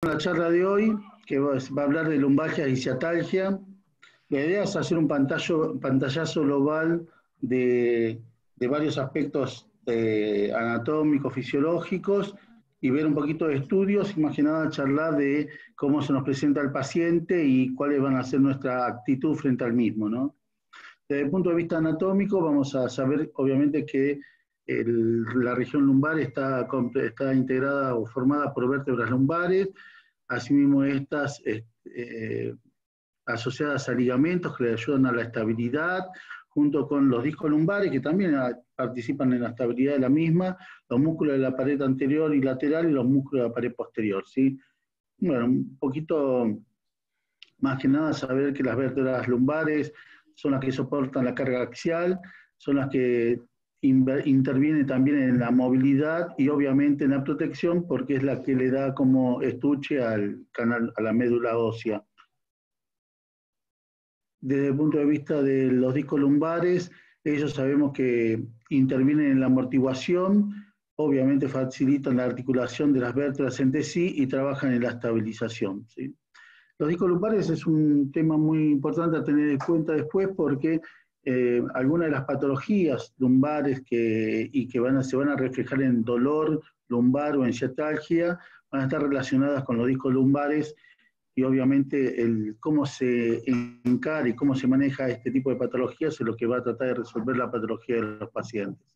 La charla de hoy, que va a hablar de lumbalgia y ciatalgia. La idea es hacer un pantallazo global de varios aspectos anatómicos, fisiológicos, y ver un poquito de estudios, y más que nada charlar de cómo se nos presenta el paciente y cuáles van a ser nuestra actitud frente al mismo, ¿no? Desde el punto de vista anatómico, vamos a saber, obviamente, que la región lumbar está integrada o formada por vértebras lumbares. Asimismo, estas asociadas a ligamentos que le ayudan a la estabilidad, junto con los discos lumbares, que también participan en la estabilidad de la misma, los músculos de la pared anterior y lateral y los músculos de la pared posterior, ¿sí? Bueno, un poquito más que nada saber que las vértebras lumbares son las que soportan la carga axial, son las que intervienen también en la movilidad y obviamente en la protección, porque es la que le da como estuche al canal, a la médula ósea. Desde el punto de vista de los discos lumbares, ellos sabemos que intervienen en la amortiguación, obviamente facilitan la articulación de las vértebras entre sí y trabajan en la estabilización, ¿sí? Los discos lumbares es un tema muy importante a tener en cuenta después porque algunas de las patologías lumbares que se van a reflejar en dolor lumbar o en ciatalgia van a estar relacionadas con los discos lumbares y obviamente cómo se encara y cómo se maneja este tipo de patologías es lo que va a tratar de resolver la patología de los pacientes.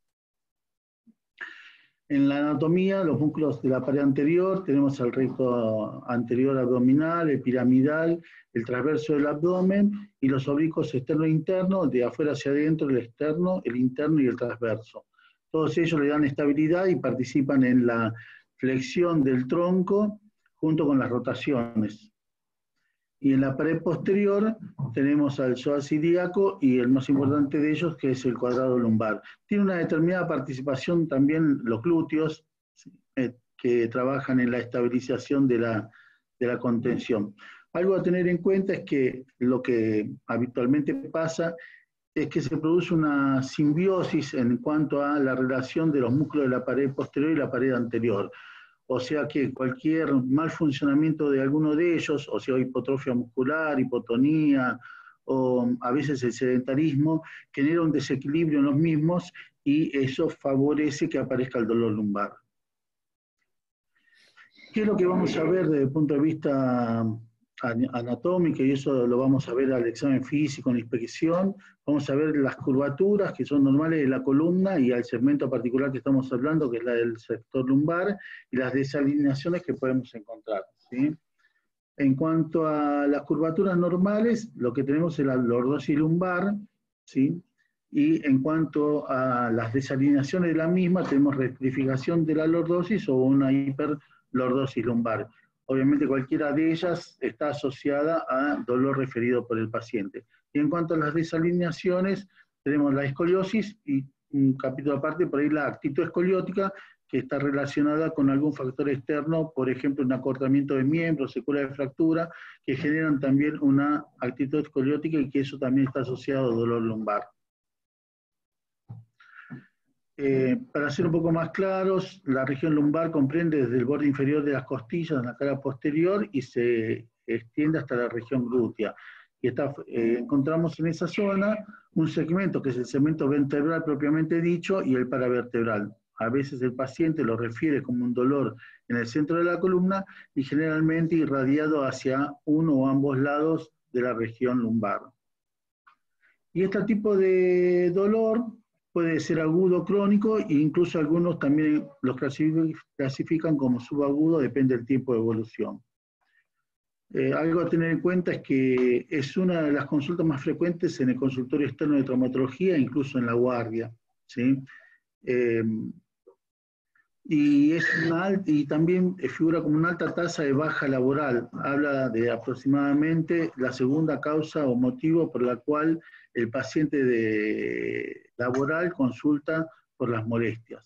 En la anatomía, los músculos de la pared anterior, tenemos el recto anterior abdominal, el piramidal, el transverso del abdomen y los oblicuos externo e interno, de afuera hacia adentro, el externo, el interno y el transverso. Todos ellos le dan estabilidad y participan en la flexión del tronco junto con las rotaciones. Y en la pared posterior tenemos al psoas ilíaco y el más importante de ellos, que es el cuadrado lumbar. Tiene una determinada participación también los glúteos, que trabajan en la estabilización de la contención. Algo a tener en cuenta es que lo que habitualmente pasa es que se produce una simbiosis en cuanto a la relación de los músculos de la pared posterior y la pared anterior. O sea que cualquier mal funcionamiento de alguno de ellos, o sea, hipotrofia muscular, hipotonía, o a veces el sedentarismo, genera un desequilibrio en los mismos y eso favorece que aparezca el dolor lumbar. ¿Qué es lo que vamos a ver desde el punto de vista anatómico? Y eso lo vamos a ver al examen físico, en la inspección. Vamos a ver las curvaturas que son normales de la columna y al segmento particular que estamos hablando, que es la del sector lumbar, y las desalineaciones que podemos encontrar, ¿sí? En cuanto a las curvaturas normales, lo que tenemos es la lordosis lumbar, ¿sí? Y en cuanto a las desalineaciones de la misma, tenemos rectificación de la lordosis o una hiperlordosis lumbar. Obviamente cualquiera de ellas está asociada a dolor referido por el paciente. Y en cuanto a las desalineaciones, tenemos la escoliosis y un capítulo aparte, por ahí la actitud escoliótica, que está relacionada con algún factor externo, por ejemplo, un acortamiento de miembros, secuela de fractura, que generan también una actitud escoliótica y que eso también está asociado a dolor lumbar. Para ser un poco más claros, la región lumbar comprende desde el borde inferior de las costillas en la cara posterior y se extiende hasta la región glútea. Y encontramos en esa zona un segmento que es el segmento vertebral propiamente dicho y el paravertebral. A veces el paciente lo refiere como un dolor en el centro de la columna y generalmente irradiado hacia uno o ambos lados de la región lumbar. Y este tipo de dolor puede ser agudo o crónico e incluso algunos también los clasifican como subagudo, depende del tiempo de evolución. Algo a tener en cuenta es que es una de las consultas más frecuentes en el consultorio externo de traumatología, incluso en la guardia, ¿sí? Y también figura como una alta tasa de baja laboral. Habla de aproximadamente la segunda causa o motivo por la cual el paciente laboral consulta por las molestias.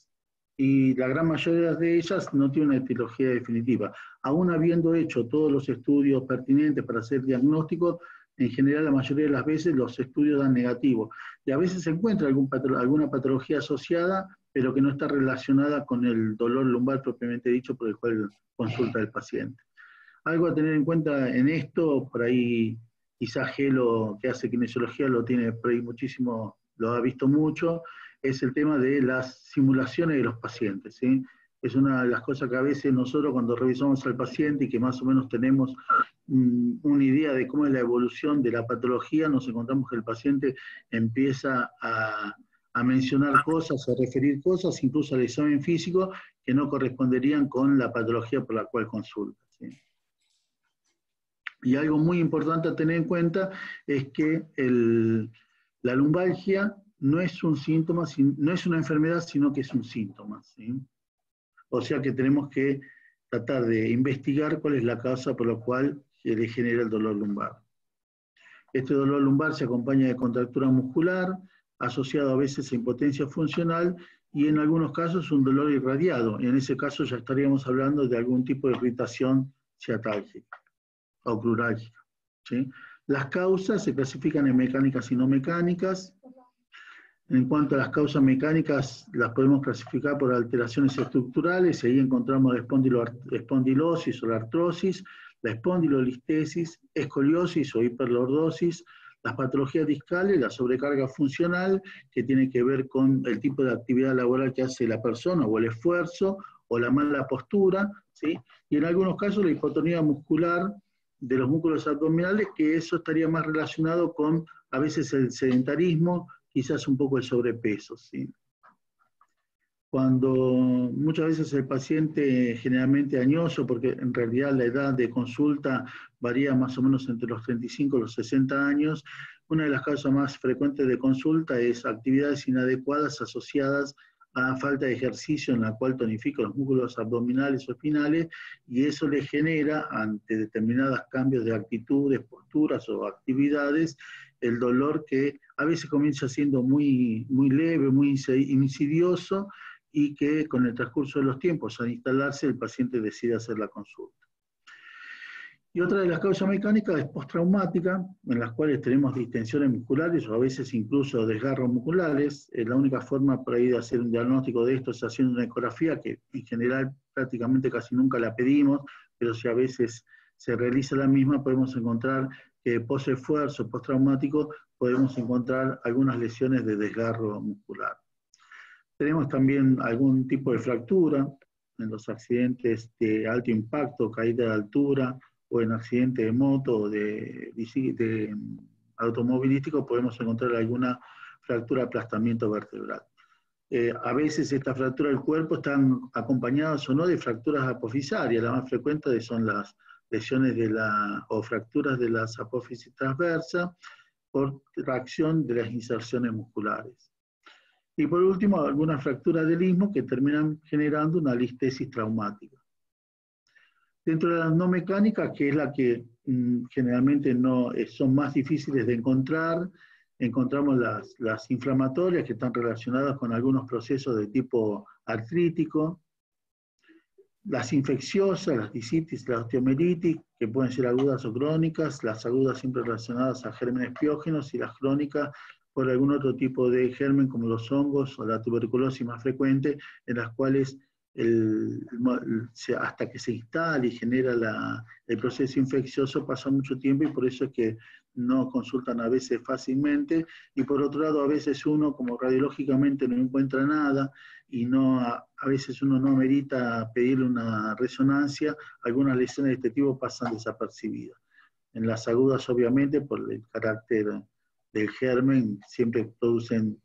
Y la gran mayoría de ellas no tiene una etiología definitiva. Aún habiendo hecho todos los estudios pertinentes para hacer diagnóstico, en general la mayoría de las veces los estudios dan negativo. Y a veces se encuentra alguna patología asociada, pero que no está relacionada con el dolor lumbar propiamente dicho por el cual consulta el paciente. Algo a tener en cuenta en esto, por ahí quizás Gelo, que hace kinesiología, lo tiene por ahí muchísimo, lo ha visto mucho, es el tema de las simulaciones de los pacientes, ¿sí? Es una de las cosas que a veces nosotros cuando revisamos al paciente y que más o menos tenemos una idea de cómo es la evolución de la patología, nos encontramos que el paciente empieza a mencionar cosas, a referir cosas, incluso al examen físico, que no corresponderían con la patología por la cual consulta, ¿sí? Y algo muy importante a tener en cuenta es que la lumbalgia no es un síntoma, no es una enfermedad, sino que es un síntoma, ¿sí? O sea que tenemos que tratar de investigar cuál es la causa por la cual se le genera el dolor lumbar. Este dolor lumbar se acompaña de contractura muscular, asociado a veces a impotencia funcional, y en algunos casos un dolor irradiado. En ese caso ya estaríamos hablando de algún tipo de irritación ciatálgica o plurálgica, ¿sí? Las causas se clasifican en mecánicas y no mecánicas. En cuanto a las causas mecánicas, las podemos clasificar por alteraciones estructurales, y ahí encontramos la espondilosis o la artrosis, la espondilolistesis, escoliosis o hiperlordosis, las patologías discales, la sobrecarga funcional, que tiene que ver con el tipo de actividad laboral que hace la persona, o el esfuerzo, o la mala postura, ¿sí? Y en algunos casos la hipotonía muscular de los músculos abdominales, que eso estaría más relacionado con a veces el sedentarismo, quizás un poco el sobrepeso, ¿sí? Cuando muchas veces el paciente generalmente añoso, porque en realidad la edad de consulta varía más o menos entre los 35 y los 60 años, una de las causas más frecuentes de consulta es actividades inadecuadas asociadas a falta de ejercicio en la cual tonifica los músculos abdominales o espinales, y eso le genera, ante determinados cambios de actitudes, posturas o actividades, el dolor que a veces comienza siendo muy, muy leve, muy insidioso, y que con el transcurso de los tiempos, al instalarse, el paciente decide hacer la consulta. Y otra de las causas mecánicas es postraumática, en las cuales tenemos distensiones musculares o a veces incluso desgarros musculares. La única forma por ahí de hacer un diagnóstico de esto es haciendo una ecografía, que en general prácticamente casi nunca la pedimos, pero si a veces se realiza la misma, podemos encontrar que post-esfuerzo, postraumático, podemos encontrar algunas lesiones de desgarro muscular. Tenemos también algún tipo de fractura en los accidentes de alto impacto, caída de altura, o en accidentes de moto o de automovilístico, podemos encontrar alguna fractura de aplastamiento vertebral. A veces estas fracturas del cuerpo están acompañadas o no de fracturas apofisarias. Las más frecuentes son las lesiones o fracturas de las apófisis transversas por reacción de las inserciones musculares. Y por último, algunas fracturas del istmo que terminan generando una listesis traumática. Dentro de las no mecánicas, que es la que generalmente no, son más difíciles de encontrar, encontramos las inflamatorias, que están relacionadas con algunos procesos de tipo artrítico, las infecciosas, las discitis, la osteomelitis, que pueden ser agudas o crónicas, las agudas siempre relacionadas a gérmenes piógenos, y las crónicas por algún otro tipo de germen como los hongos o la tuberculosis más frecuente, en las cuales hasta que se instala y genera el proceso infeccioso pasa mucho tiempo, y por eso es que no consultan a veces fácilmente. Y por otro lado, a veces uno, como radiológicamente no encuentra nada, y a veces uno no amerita pedirle una resonancia, algunas lesiones de este tipo pasan desapercibidas. En las agudas, obviamente, por el carácter del germen, siempre producen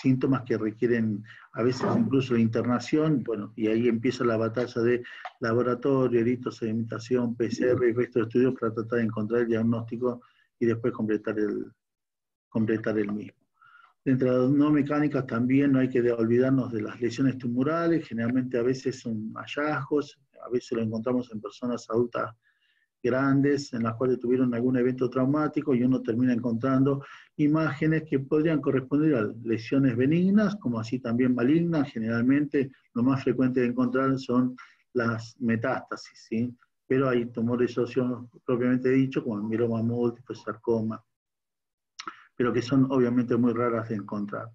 síntomas que requieren a veces incluso la internación, bueno, y ahí empieza la batalla de laboratorio, eritrosedimentación, PCR y resto de estudios para tratar de encontrar el diagnóstico y después completar el mismo. Dentro de las no mecánicas también no hay que olvidarnos de las lesiones tumorales, generalmente a veces son hallazgos, a veces lo encontramos en personas adultas grandes en las cuales tuvieron algún evento traumático, y uno termina encontrando imágenes que podrían corresponder a lesiones benignas, como así también malignas. Generalmente lo más frecuente de encontrar son las metástasis, ¿sí? Pero hay tumores óseos propiamente dicho, como el mieloma múltiple, sarcoma, pero que son obviamente muy raras de encontrar.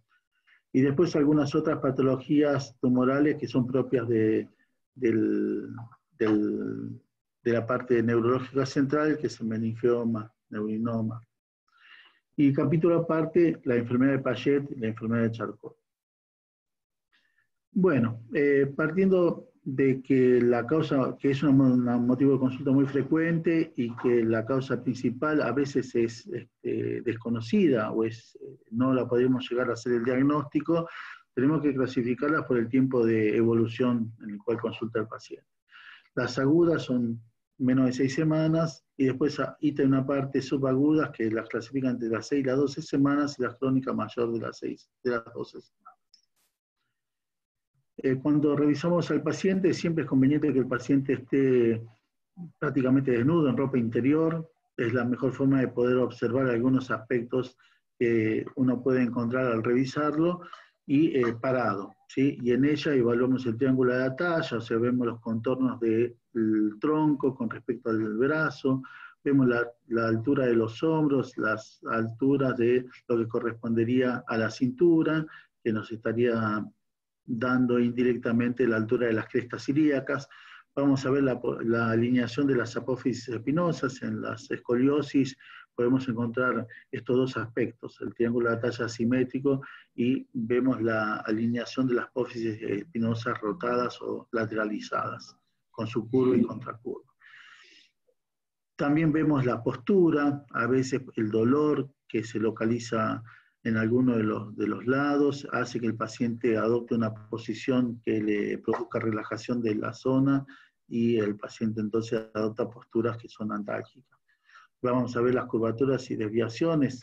Y después algunas otras patologías tumorales que son propias del de la parte neurológica central, que es el meningioma, neurinoma. Y capítulo aparte, la enfermedad de Paget y la enfermedad de Charcot. Bueno, partiendo de que la causa, que es un motivo de consulta muy frecuente y que la causa principal a veces es desconocida o no la podemos llegar a hacer el diagnóstico, tenemos que clasificarlas por el tiempo de evolución en el cual consulta el paciente. Las agudas son menos de 6 semanas, y después hay una parte subagudas que las clasifican entre las 6 y las 12 semanas, y las crónicas mayor de las 12 semanas. Cuando revisamos al paciente, siempre es conveniente que el paciente esté prácticamente desnudo, en ropa interior. Es la mejor forma de poder observar algunos aspectos que uno puede encontrar al revisarlo, y parado, ¿sí? Y en ella evaluamos el triángulo de la talla, o sea, vemos los contornos del tronco con respecto al brazo, vemos la altura de los hombros, las alturas de lo que correspondería a la cintura, que nos estaría dando indirectamente la altura de las crestas ilíacas. Vamos a ver la alineación de las apófisis espinosas. En las escoliosis podemos encontrar estos dos aspectos, el triángulo de la talla asimétrico, y vemos la alineación de las apófisis espinosas rotadas o lateralizadas, con su curva y contracurva. También vemos la postura, a veces el dolor que se localiza en alguno de los lados, hace que el paciente adopte una posición que le produzca relajación de la zona, y el paciente entonces adopta posturas que son antálgicas. Vamos a ver las curvaturas y desviaciones,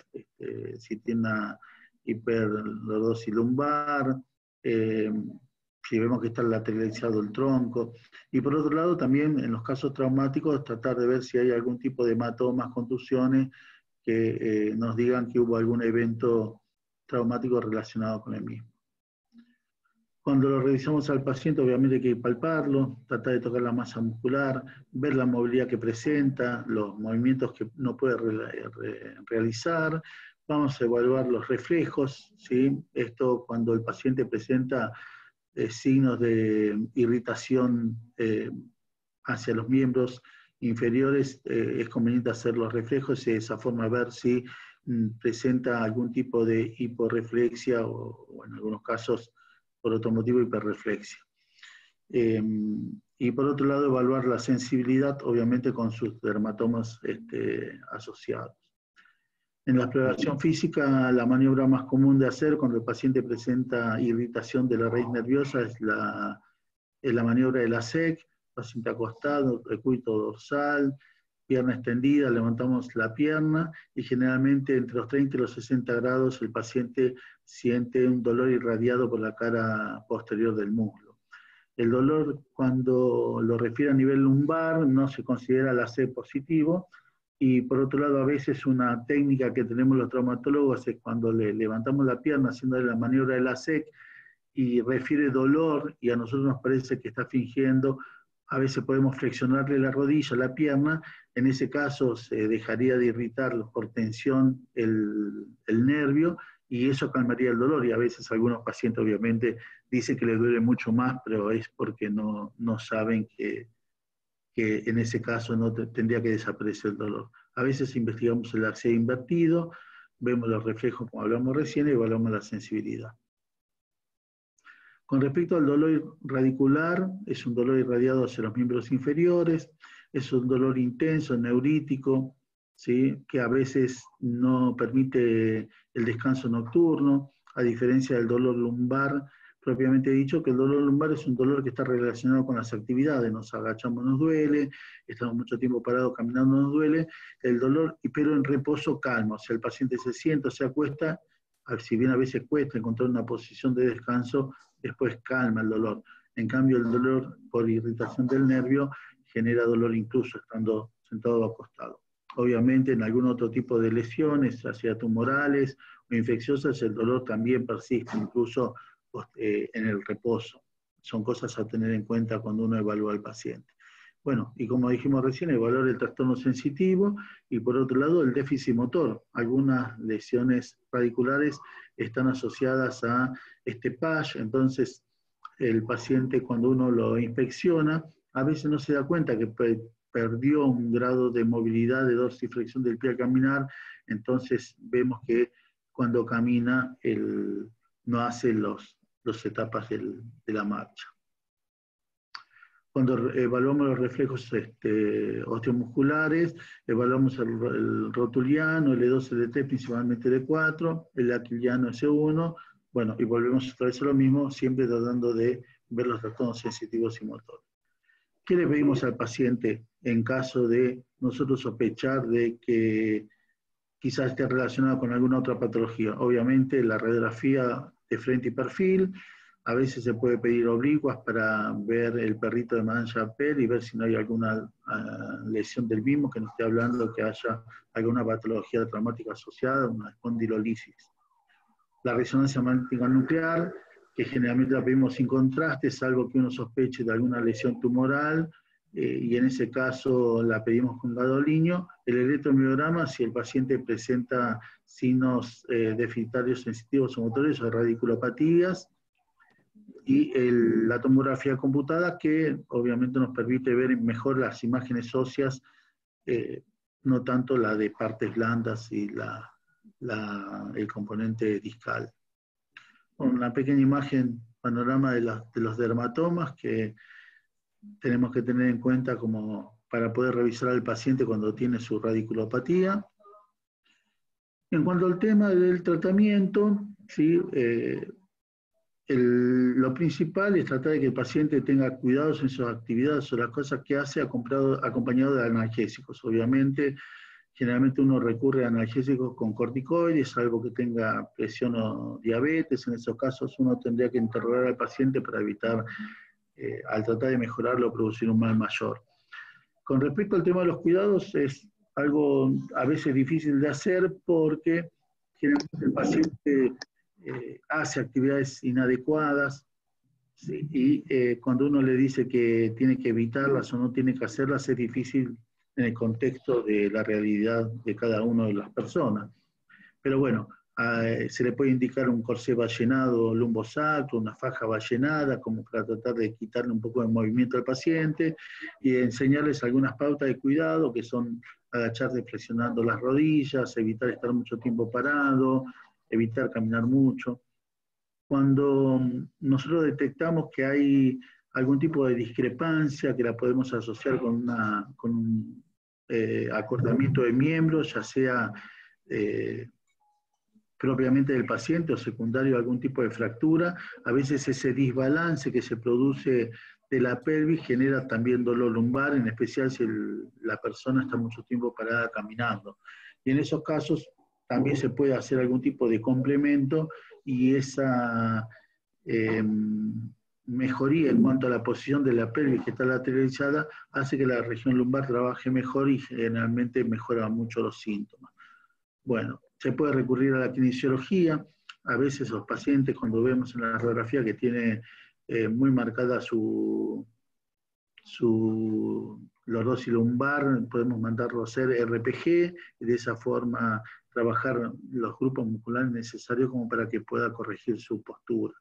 si tiene una hiperlordosis lumbar, si vemos que está lateralizado el tronco, y por otro lado también en los casos traumáticos tratar de ver si hay algún tipo de hematomas, contusiones, que nos digan que hubo algún evento traumático relacionado con el mismo. Cuando lo revisamos al paciente, obviamente hay que palparlo, tratar de tocar la masa muscular, ver la movilidad que presenta, los movimientos que no puede realizar. Vamos a evaluar los reflejos, ¿sí? Esto cuando el paciente presenta signos de irritación hacia los miembros inferiores, es conveniente hacer los reflejos y de esa forma ver si presenta algún tipo de hiporreflexia o en algunos casos, por otro motivo, hiperreflexia. Y por otro lado, evaluar la sensibilidad, obviamente con sus dermatomas asociados. En la exploración física, la maniobra más común de hacer cuando el paciente presenta irritación de la raíz nerviosa es la maniobra de la SEC, paciente acostado, recúbito dorsal, pierna extendida, levantamos la pierna, y generalmente entre los 30 y los 60 grados el paciente siente un dolor irradiado por la cara posterior del muslo. El dolor, cuando lo refiere a nivel lumbar, no se considera la C positivo, y por otro lado a veces una técnica que tenemos los traumatólogos es cuando le levantamos la pierna haciéndole la maniobra de la SEC y refiere dolor y a nosotros nos parece que está fingiendo, a veces podemos flexionarle la rodilla, la pierna, en ese caso se dejaría de irritar por tensión el nervio, y eso calmaría el dolor, y a veces algunos pacientes obviamente dicen que les duele mucho más, pero es porque no saben que en ese caso no tendría que desaparecer el dolor. A veces investigamos el axis invertido, vemos los reflejos como hablamos recién, y evaluamos la sensibilidad. Con respecto al dolor radicular, es un dolor irradiado hacia los miembros inferiores, es un dolor intenso, neurítico, ¿sí? Que a veces no permite el descanso nocturno, a diferencia del dolor lumbar, propiamente dicho, que el dolor lumbar es un dolor que está relacionado con las actividades, nos agachamos, nos duele, estamos mucho tiempo parados caminando, nos duele, el dolor, pero en reposo calma, o sea, el paciente se sienta, se acuesta, si bien a veces cuesta encontrar una posición de descanso, después calma el dolor. En cambio, el dolor por irritación del nervio genera dolor incluso estando sentado o acostado. Obviamente, en algún otro tipo de lesiones, ya sea tumorales o infecciosas, el dolor también persiste, incluso en el reposo. Son cosas a tener en cuenta cuando uno evalúa al paciente. Bueno, y como dijimos recién, evaluar el trastorno sensitivo, y por otro lado el déficit motor. Algunas lesiones radiculares están asociadas a este PASH, entonces el paciente cuando uno lo inspecciona, a veces no se da cuenta que perdió un grado de movilidad de dorsiflexión del pie al caminar, entonces vemos que cuando camina no hace las etapas de la marcha. Cuando evaluamos los reflejos osteomusculares, evaluamos el rotuliano, el E2, L3, principalmente L4, el aquiliano S1, bueno, y volvemos otra vez a lo mismo, siempre tratando de ver los trastornos sensitivos y motores. ¿Qué le pedimos al paciente en caso de nosotros sospechar de que quizás esté relacionado con alguna otra patología? Obviamente la radiografía de frente y perfil, a veces se puede pedir oblicuas para ver el perrito de Madame Chapelle y ver si no hay alguna lesión del mismo, que nos esté hablando que haya alguna patología traumática asociada, una espondilolisis. La resonancia magnética nuclear, que generalmente la pedimos sin contraste, salvo que uno sospeche de alguna lesión tumoral, y en ese caso la pedimos con gadolinio. El electromiograma, si el paciente presenta signos deficitarios sensitivos o motores o radiculopatías, y la tomografía computada, que obviamente nos permite ver mejor las imágenes óseas, no tanto la de partes blandas y el componente discal. Una pequeña imagen, panorama de los dermatomas que tenemos que tener en cuenta como para poder revisar al paciente cuando tiene su radiculopatía. En cuanto al tema del tratamiento, ¿sí? Lo principal es tratar de que el paciente tenga cuidados en sus actividades o las cosas que hace acompañado de analgésicos. Obviamente, generalmente uno recurre a analgésicos con corticoides, salvo que tenga presión o diabetes. En esos casos uno tendría que interrogar al paciente para evitar, al tratar de mejorarlo, producir un mal mayor. Con respecto al tema de los cuidados, es algo a veces difícil de hacer porque generalmente el paciente hace actividades inadecuadas, ¿sí? Y cuando uno le dice que tiene que evitarlas o no tiene que hacerlas, es difícil en el contexto de la realidad de cada una de las personas. Pero bueno, se le puede indicar un corsé ballenado lumbosacro, una faja ballenada, como para tratar de quitarle un poco de movimiento al paciente, y enseñarles algunas pautas de cuidado, que son agacharse flexionando las rodillas, evitar estar mucho tiempo parado, evitar caminar mucho. Cuando nosotros detectamos que hay algún tipo de discrepancia, que la podemos asociar con un acortamiento de miembros, ya sea propiamente del paciente o secundario a algún tipo de fractura, a veces ese desbalance que se produce de la pelvis genera también dolor lumbar, en especial si la persona está mucho tiempo parada caminando. Y en esos casos también se puede hacer algún tipo de complemento, y esa mejoría en cuanto a la posición de la pelvis que está lateralizada hace que la región lumbar trabaje mejor y generalmente mejora mucho los síntomas. Bueno, se puede recurrir a la kinesiología. A veces los pacientes, cuando vemos en la radiografía que tiene muy marcada lordosis lumbar, podemos mandarlo a hacer RPG y de esa forma trabajar los grupos musculares necesarios como para que pueda corregir su postura.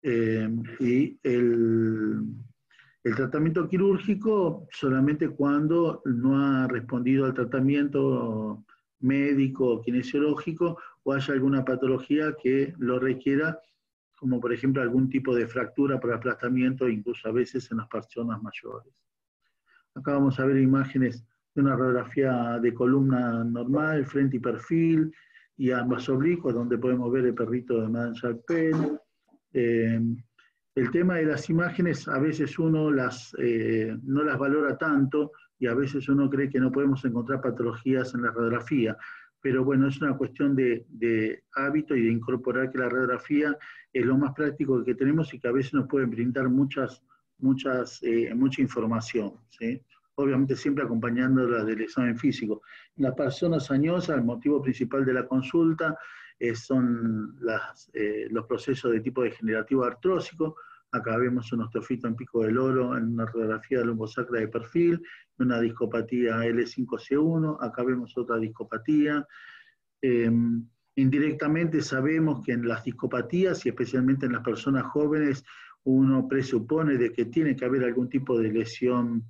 Y el tratamiento quirúrgico solamente cuando no ha respondido al tratamiento médico o kinesiológico o haya alguna patología que lo requiera, como por ejemplo algún tipo de fractura por aplastamiento, incluso a veces en las personas mayores. Acá vamos a ver imágenes de una radiografía de columna normal, frente y perfil, y ambas oblicuas, donde podemos ver el perrito de Madame Chapelle. El tema de las imágenes, a veces uno no las valora tanto, y a veces uno cree que no podemos encontrar patologías en la radiografía, pero bueno, es una cuestión de hábito y de incorporar que la radiografía es lo más práctico que tenemos y que a veces nos pueden brindar mucha información, ¿sí? Obviamente siempre acompañándola del examen físico. En las personas añosas, el motivo principal de la consulta son los procesos de tipo degenerativo artrósico. Acá vemos un osteofito en pico del oro en una radiografía lumbosacra de perfil, una discopatía L5C1, acá vemos otra discopatía. Indirectamente sabemos que en las discopatías, y especialmente en las personas jóvenes, uno presupone de que tiene que haber algún tipo de lesión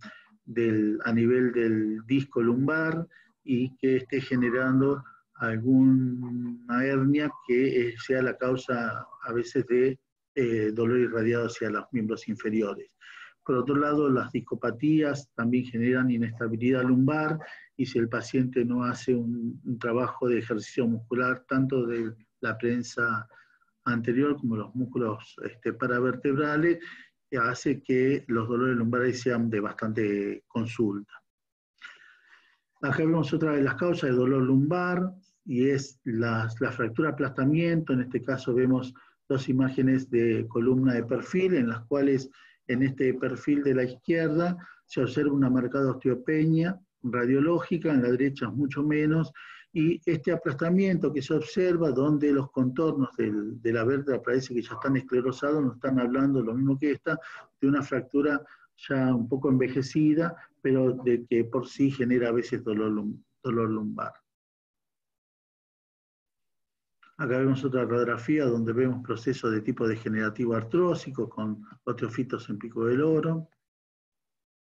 a nivel del disco lumbar y que esté generando alguna hernia que sea la causa a veces de dolor irradiado hacia los miembros inferiores. Por otro lado, las discopatías también generan inestabilidad lumbar, y si el paciente no hace un trabajo de ejercicio muscular, tanto de la prensa anterior como los músculos paravertebrales, hace que los dolores lumbares sean de bastante consulta. Acá vemos otra de las causas de dolor lumbar, y es la fractura aplastamiento. En este caso vemos dos imágenes de columna de perfil, en las cuales en este perfil de la izquierda se observa una marcada osteopenia radiológica, en la derecha mucho menos, y este aplastamiento que se observa, donde los contornos de la vértebra parece que ya están esclerosados, nos están hablando lo mismo que esta, de una fractura ya un poco envejecida, pero de que por sí genera a veces dolor lumbar. Acá vemos otra radiografía donde vemos procesos de tipo degenerativo artrósico con osteofitos en pico del oro,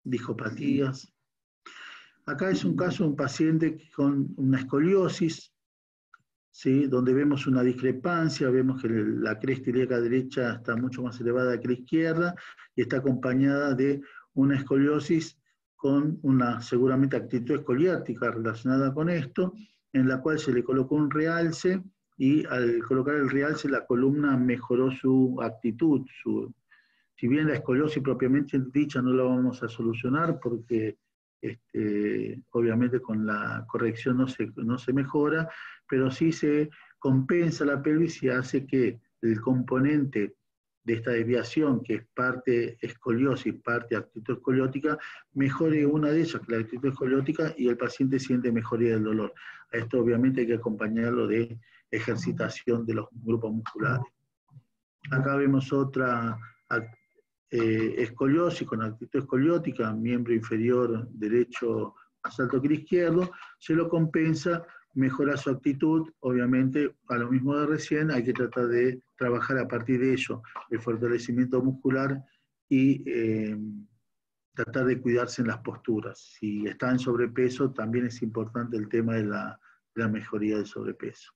discopatías. Acá es un caso de un paciente con una escoliosis, ¿sí? Donde vemos una discrepancia, vemos que la cresta ilíaca derecha está mucho más elevada que la izquierda, y está acompañada de una escoliosis con una seguramente actitud escoliática relacionada con esto, en la cual se le colocó un realce, y al colocar el realce la columna mejoró su actitud. Si bien la escoliosis propiamente dicha no la vamos a solucionar porque obviamente con la corrección no se mejora, pero sí se compensa la pelvis y hace que el componente de esta desviación, que es parte escoliosis, parte actitud escoliótica, mejore una de ellas, que la actitud escoliótica, y el paciente siente mejoría del dolor. A esto obviamente hay que acompañarlo de ejercitación de los grupos musculares. Acá vemos otra escoliosis con actitud escoliótica, miembro inferior derecho más alto que el izquierdo, se lo compensa, mejora su actitud, obviamente a lo mismo de recién, hay que tratar de trabajar a partir de ello, el fortalecimiento muscular y tratar de cuidarse en las posturas. Si está en sobrepeso, también es importante el tema de la mejoría del sobrepeso.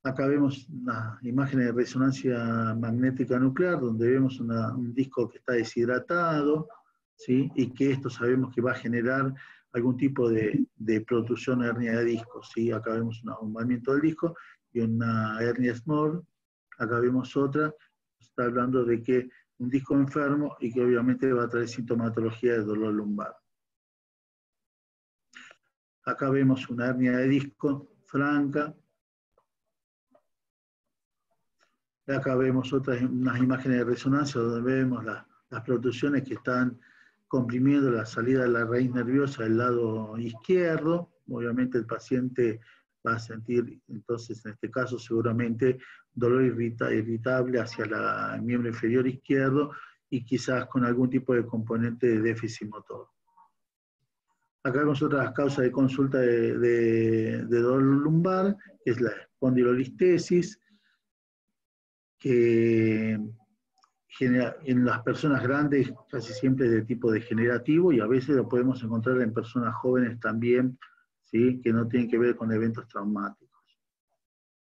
Acá vemos una imagen de resonancia magnética nuclear, donde vemos un disco que está deshidratado, ¿sí? Y que esto sabemos que va a generar algún tipo de protrusión o hernia de disco, ¿sí? Acá vemos un ahumamiento del disco y una hernia small. Acá vemos otra, está hablando de que un disco enfermo y que obviamente va a traer sintomatología de dolor lumbar. Acá vemos una hernia de disco franca. Acá vemos unas imágenes de resonancia donde vemos las protrusiones que están comprimiendo la salida de la raíz nerviosa del lado izquierdo. Obviamente el paciente va a sentir, entonces en este caso seguramente, dolor irritable hacia el miembro inferior izquierdo, y quizás con algún tipo de componente de déficit motor. Acá vemos otras causas de consulta de dolor lumbar, que es la espondilolistesis, que genera, en las personas grandes casi siempre es de tipo degenerativo, y a veces lo podemos encontrar en personas jóvenes también, ¿sí? Que no tienen que ver con eventos traumáticos.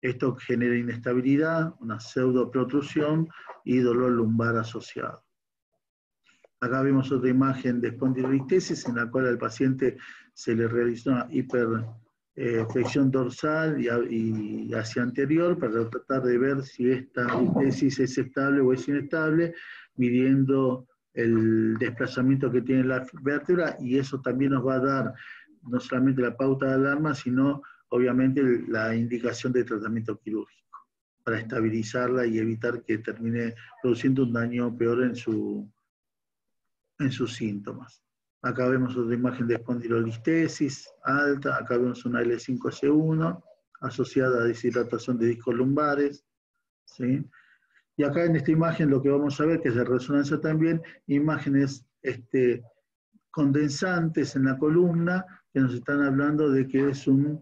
Esto genera inestabilidad, una pseudoprotrusión y dolor lumbar asociado. Acá vemos otra imagen de espondilolistesis en la cual al paciente se le realizó una hiperflexión dorsal y hacia anterior para tratar de ver si esta listesis es estable o es inestable, midiendo el desplazamiento que tiene la vértebra, y eso también nos va a dar no solamente la pauta de alarma, sino obviamente la indicación de tratamiento quirúrgico para estabilizarla y evitar que termine produciendo un daño peor en sus síntomas. Acá vemos otra imagen de espondilolistesis alta, acá vemos una L5S1 asociada a deshidratación de discos lumbares, ¿sí? Y acá en esta imagen lo que vamos a ver, que es de resonancia también, imágenes condensantes en la columna, que nos están hablando de que es un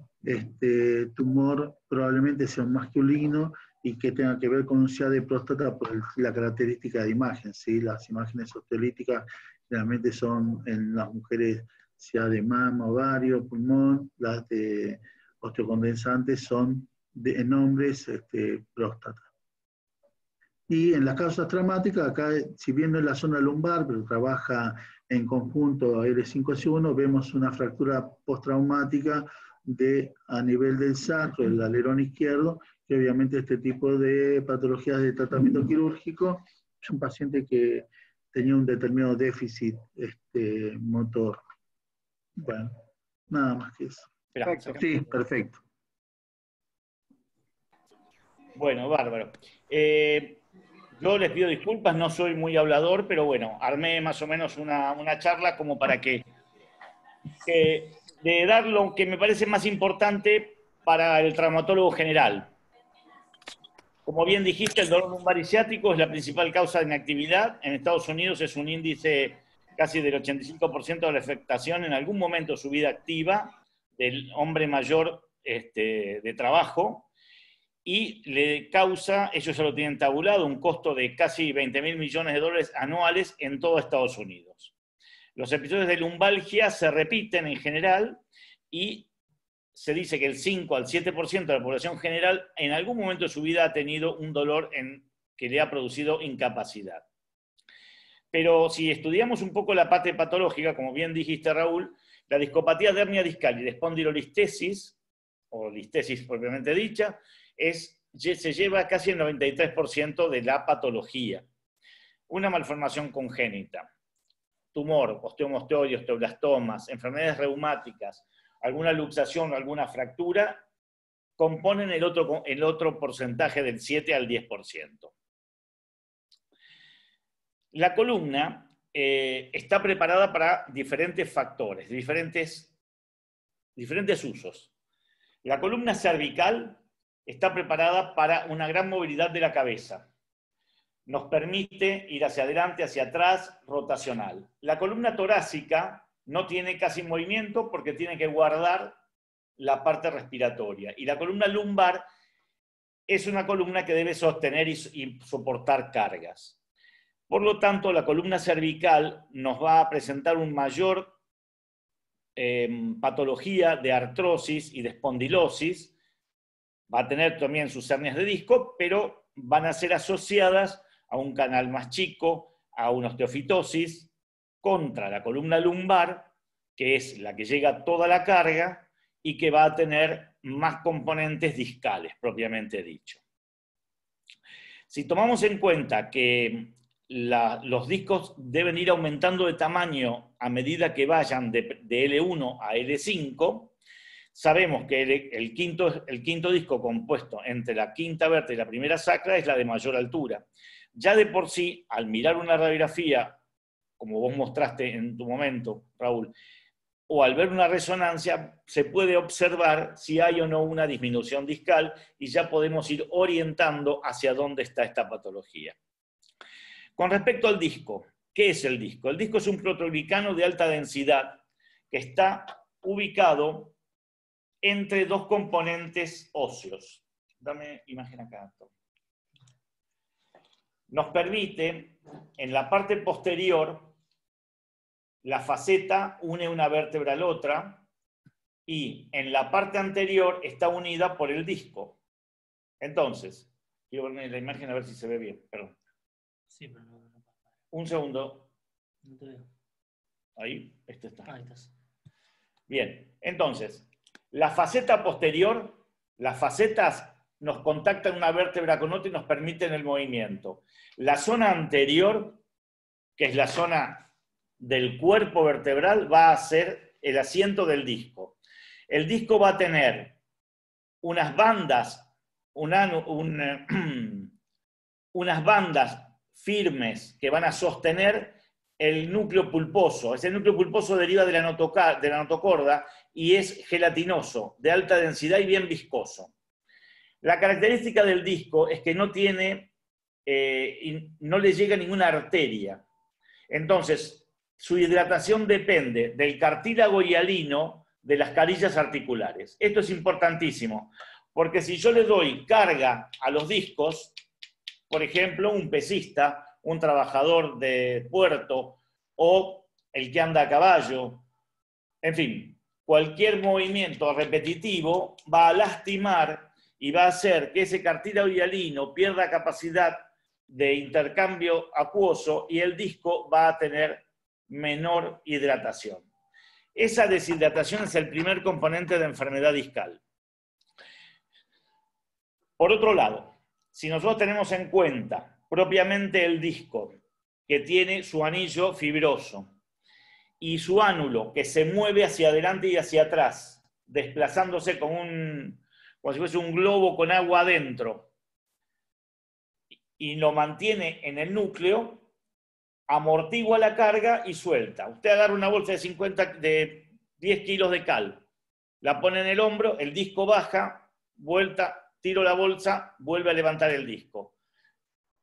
tumor, probablemente sea un masculino, y que tenga que ver con un SIA de próstata por la característica de imagen, ¿sí? Las imágenes osteolíticas generalmente son en las mujeres SIA de mama, ovario, pulmón, las de osteocondensantes son en hombres próstata. Y en las causas traumáticas, acá, si bien no es la zona lumbar, pero trabaja en conjunto a L5S1, vemos una fractura postraumática a nivel del sacro, del alerón izquierdo, que obviamente este tipo de patologías de tratamiento quirúrgico es un paciente que tenía un determinado déficit motor. Bueno, nada más que eso. Perfecto. Sí, perfecto. Bueno, bárbaro. Yo les pido disculpas, no soy muy hablador, pero bueno, armé más o menos una charla como para que de dar lo que me parece más importante para el traumatólogo general. Como bien dijiste, el dolor lumbar isquiático es la principal causa de inactividad. En Estados Unidos es un índice casi del 85% de la afectación en algún momento de su vida activa del hombre mayor de trabajo, y le causa, ellos ya lo tienen tabulado, un costo de casi 20.000 millones de dólares anuales en todo Estados Unidos. Los episodios de lumbalgia se repiten en general y se dice que el 5 al 7% de la población general en algún momento de su vida ha tenido un dolor que le ha producido incapacidad. Pero si estudiamos un poco la parte patológica, como bien dijiste, Raúl, la discopatía de hernia discal y la espondilolistesis, o listesis propiamente dicha, se lleva casi el 93% de la patología. Una malformación congénita, tumor, osteomosteoide, osteoblastomas, enfermedades reumáticas, alguna luxación o alguna fractura, componen el otro porcentaje del 7 al 10%. La columna está preparada para diferentes factores, diferentes usos. La columna cervical está preparada para una gran movilidad de la cabeza. Nos permite ir hacia adelante, hacia atrás, rotacional. La columna torácica no tiene casi movimiento porque tiene que guardar la parte respiratoria. Y la columna lumbar es una columna que debe sostener y soportar cargas. Por lo tanto, la columna cervical nos va a presentar un mayor patología de artrosis y de espondilosis. Va a tener también sus hernias de disco, pero van a ser asociadas a un canal más chico, a una osteofitosis, contra la columna lumbar, que es la que llega toda la carga y que va a tener más componentes discales, propiamente dicho. Si tomamos en cuenta que los discos deben ir aumentando de tamaño a medida que vayan de L1 a L5, sabemos que el quinto disco compuesto entre la quinta vértebra y la primera sacra es la de mayor altura. Ya de por sí, al mirar una radiografía, como vos mostraste en tu momento, Raúl, o al ver una resonancia, se puede observar si hay o no una disminución discal y ya podemos ir orientando hacia dónde está esta patología. Con respecto al disco, ¿qué es el disco? El disco es un proteoglicano de alta densidad que está ubicado entre dos componentes óseos. Dame imagen acá. Nos permite, en la parte posterior, la faceta une una vértebra a la otra y en la parte anterior está unida por el disco. Entonces, quiero ver la imagen a ver si se ve bien. Perdón. Sí, pero no. Un segundo. No te veo. Ahí, este está. Ahí estás. Bien, entonces, la faceta posterior, las facetas nos contactan una vértebra con otra y nos permiten el movimiento. La zona anterior, que es la zona del cuerpo vertebral, va a ser el asiento del disco. El disco va a tener unas bandas, unas bandas firmes que van a sostener el núcleo pulposo. Ese núcleo pulposo deriva de la notocorda y es gelatinoso, de alta densidad y bien viscoso. La característica del disco es que no tiene, no le llega ninguna arteria. Entonces, su hidratación depende del cartílago hialino de las carillas articulares. Esto es importantísimo, Porque si yo le doy carga a los discos, por ejemplo, un pesista, un trabajador de puerto o el que anda a caballo, en fin, cualquier movimiento repetitivo va a lastimar y va a hacer que ese cartílago hialino pierda capacidad de intercambio acuoso y el disco va a tener menor hidratación. Esa deshidratación es el primer componente de enfermedad discal. Por otro lado, si nosotros tenemos en cuenta propiamente el disco, que tiene su anillo fibroso, y su ánulo, que se mueve hacia adelante y hacia atrás, desplazándose como si fuese un globo con agua adentro, y lo mantiene en el núcleo, amortigua la carga y suelta. Usted agarra una bolsa de 10 kilos de cal, la pone en el hombro, el disco baja, vuelta, tiro la bolsa, vuelve a levantar el disco.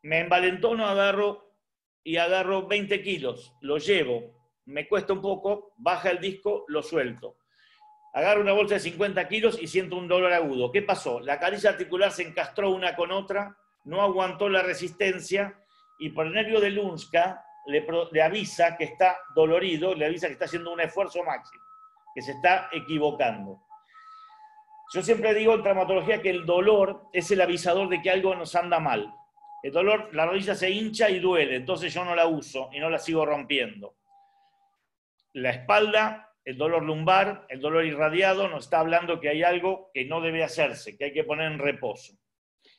Me envalentono, agarro 20 kilos, lo llevo, me cuesta un poco, baja el disco, lo suelto. Agarro una bolsa de 50 kilos y siento un dolor agudo. ¿Qué pasó? La carilla articular se encastró una con otra, no aguantó la resistencia y por el nervio de Lunska le avisa que está dolorido, le avisa que está haciendo un esfuerzo máximo, que se está equivocando. Yo siempre digo en traumatología que el dolor es el avisador de que algo nos anda mal. El dolor, la rodilla se hincha y duele, entonces yo no la uso y no la sigo rompiendo. La espalda, el dolor lumbar, el dolor irradiado nos está hablando que hay algo que no debe hacerse, que hay que poner en reposo.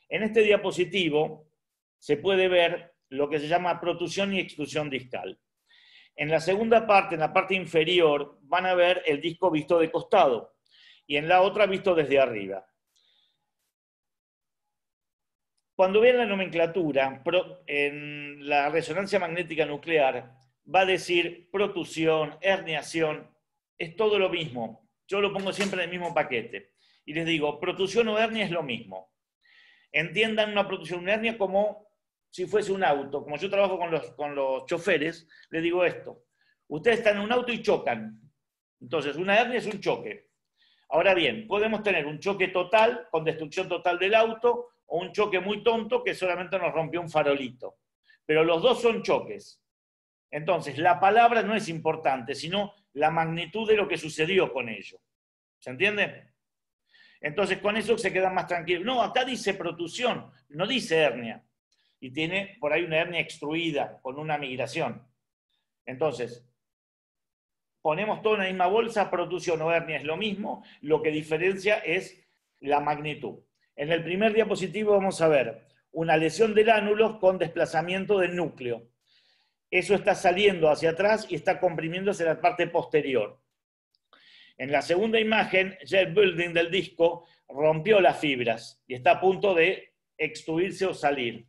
En este diapositivo se puede ver lo que se llama protusión y extrusión discal. En la segunda parte, en la parte inferior, van a ver el disco visto de costado y en la otra visto desde arriba. Cuando vean la nomenclatura, en la resonancia magnética nuclear, va a decir protusión, herniación, es todo lo mismo. Yo lo pongo siempre en el mismo paquete. Y les digo, protusión o hernia es lo mismo. Entiendan una protusión, una hernia como si fuese un auto. Como yo trabajo con los choferes, les digo esto. Ustedes están en un auto y chocan. Entonces, una hernia es un choque. Ahora bien, podemos tener un choque total, con destrucción total del auto, o un choque muy tonto que solamente nos rompió un farolito. Pero los dos son choques. Entonces, la palabra no es importante, sino la magnitud de lo que sucedió con ello. ¿Se entiende? Entonces, con eso se quedan más tranquilos. No, acá dice protusión, no dice hernia. Y tiene por ahí una hernia extruida, con una migración. Entonces, ponemos todo en la misma bolsa, protusión o hernia es lo mismo, lo que diferencia es la magnitud. En el primer diapositivo vamos a ver una lesión del ánulo con desplazamiento del núcleo. Eso está saliendo hacia atrás y está comprimiéndose la parte posterior. En la segunda imagen, ya el building del disco rompió las fibras y está a punto de extruirse o salir.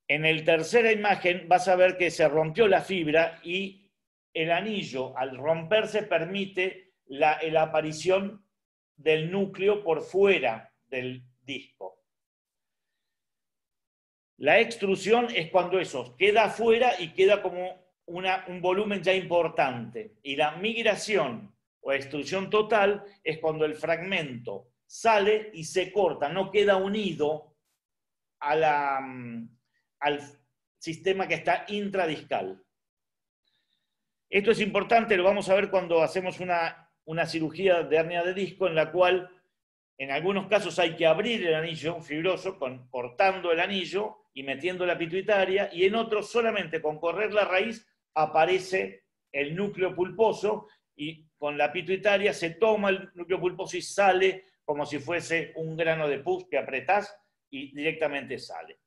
En la tercera imagen vas a ver que se rompió la fibra y el anillo, al romperse, permite la aparición del núcleo por fuera del disco. La extrusión es cuando eso queda afuera y queda como un volumen ya importante. Y la migración o extrusión total es cuando el fragmento sale y se corta, no queda unido al sistema que está intradiscal. Esto es importante, lo vamos a ver cuando hacemos una cirugía de hernia de disco en la cual en algunos casos hay que abrir el anillo fibroso cortando el anillo y metiendo la pituitaria, y en otros solamente con correr la raíz aparece el núcleo pulposo y con la pituitaria se toma el núcleo pulposo y sale como si fuese un grano de pus que apretás y directamente sale.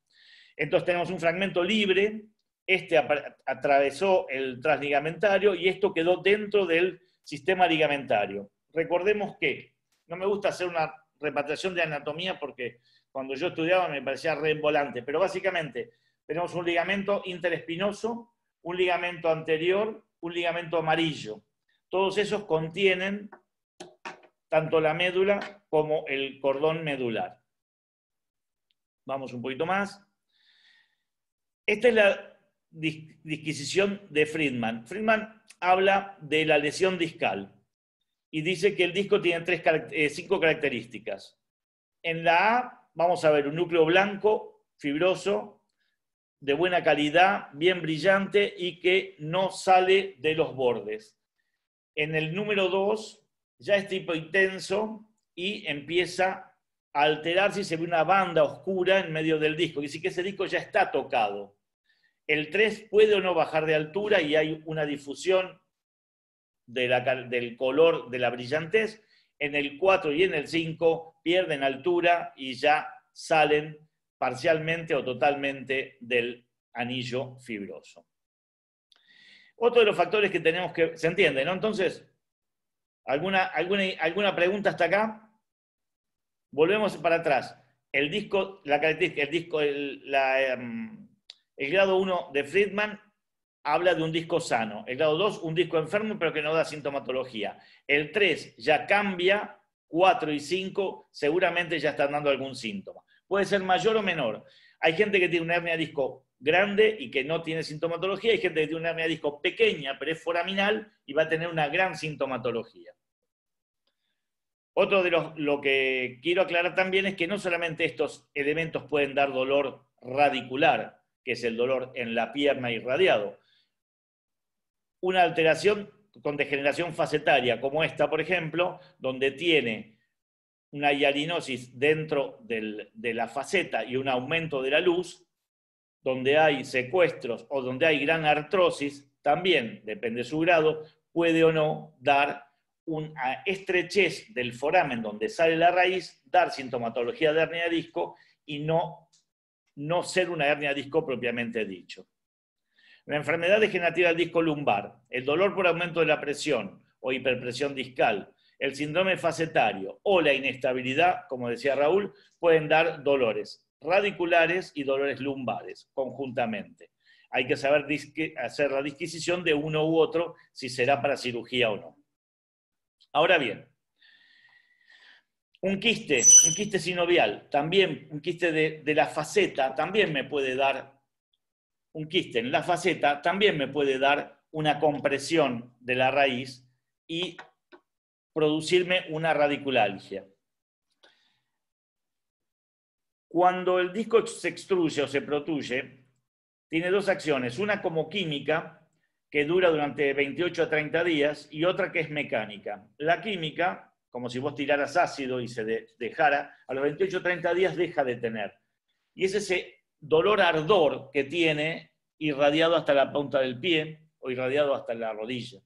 Entonces tenemos un fragmento libre, este atravesó el transligamentario y esto quedó dentro del sistema ligamentario. Recordemos que, no me gusta hacer una repatriación de anatomía porque cuando yo estudiaba me parecía re volante, pero básicamente tenemos un ligamento interespinoso, un ligamento anterior, un ligamento amarillo. Todos esos contienen tanto la médula como el cordón medular. Vamos un poquito más. Esta es la disquisición de Friedman. Friedman habla de la lesión discal y dice que el disco tiene 5 características. En la A vamos a ver un núcleo blanco, fibroso, de buena calidad, bien brillante y que no sale de los bordes. En el número 2 ya es tipo intenso y empieza a alterarse y se ve una banda oscura en medio del disco. Quiere decir que ese disco ya está tocado. El 3 puede o no bajar de altura y hay una difusión del color, de la brillantez. En el 4 y en el 5 pierden altura y ya salen parcialmente o totalmente del anillo fibroso. Otro de los factores que tenemos que... ¿Se entiende, no? Entonces, ¿alguna pregunta hasta acá? Volvemos para atrás. El disco, la característica, el disco, el grado 1 de Friedman habla de un disco sano. El grado 2, un disco enfermo, pero que no da sintomatología. El 3 ya cambia, 4 y 5 seguramente ya están dando algún síntoma. Puede ser mayor o menor. Hay gente que tiene una hernia de disco grande y que no tiene sintomatología. Hay gente que tiene una hernia de disco pequeña, pero es foraminal y va a tener una gran sintomatología. Otro de lo que quiero aclarar también es que no solamente estos elementos pueden dar dolor radicular, que es el dolor en la pierna irradiado. Una alteración con degeneración facetaria, como esta, por ejemplo, donde tiene una hialinosis dentro de la faceta y un aumento de la luz, donde hay secuestros o donde hay gran artrosis, también, depende de su grado, puede o no dar una estrechez del foramen donde sale la raíz, dar sintomatología de hernia de disco y no ser una hernia de disco propiamente dicho. La enfermedad degenerativa del disco lumbar, el dolor por aumento de la presión o hiperpresión discal, el síndrome facetario o la inestabilidad, como decía Raúl, pueden dar dolores radiculares y dolores lumbares conjuntamente. Hay que saber hacer la disquisición de uno u otro si será para cirugía o no. Ahora bien, un quiste sinovial, también un quiste de la faceta, también me puede dar, un quiste en la faceta, también me puede dar una compresión de la raíz y producirme una radiculalgia. Cuando el disco se extruye o se protuye, tiene dos acciones, una como química, que dura durante 28 a 30 días, y otra que es mecánica. La química, como si vos tiraras ácido y se dejara, a los 28 o 30 días deja de tener. Y es ese dolor ardor que tiene irradiado hasta la punta del pie o irradiado hasta la rodilla.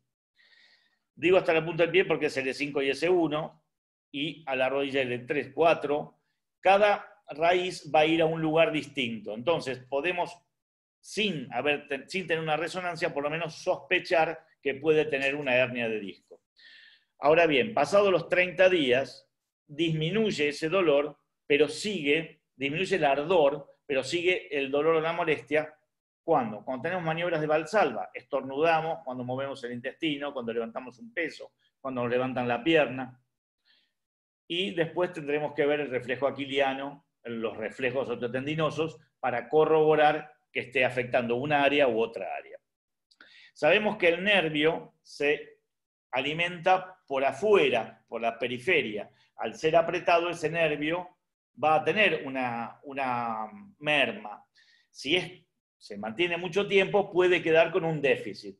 Digo hasta la punta del pie porque es L5 y S1, y a la rodilla L3, 4. Cada raíz va a ir a un lugar distinto. Entonces podemos, sin tener una resonancia, por lo menos sospechar que puede tener una hernia de disco. Ahora bien, pasados los 30 días, disminuye ese dolor, pero disminuye el ardor, pero sigue el dolor o la molestia. ¿Cuándo? Cuando tenemos maniobras de Valsalva, estornudamos, cuando movemos el intestino, cuando levantamos un peso, cuando nos levantan la pierna. Y después tendremos que ver el reflejo aquiliano, los reflejos osteotendinosos, para corroborar que esté afectando una área u otra área. Sabemos que el nervio se alimenta por afuera, por la periferia. Al ser apretado, ese nervio va a tener una merma. Si se mantiene mucho tiempo, puede quedar con un déficit.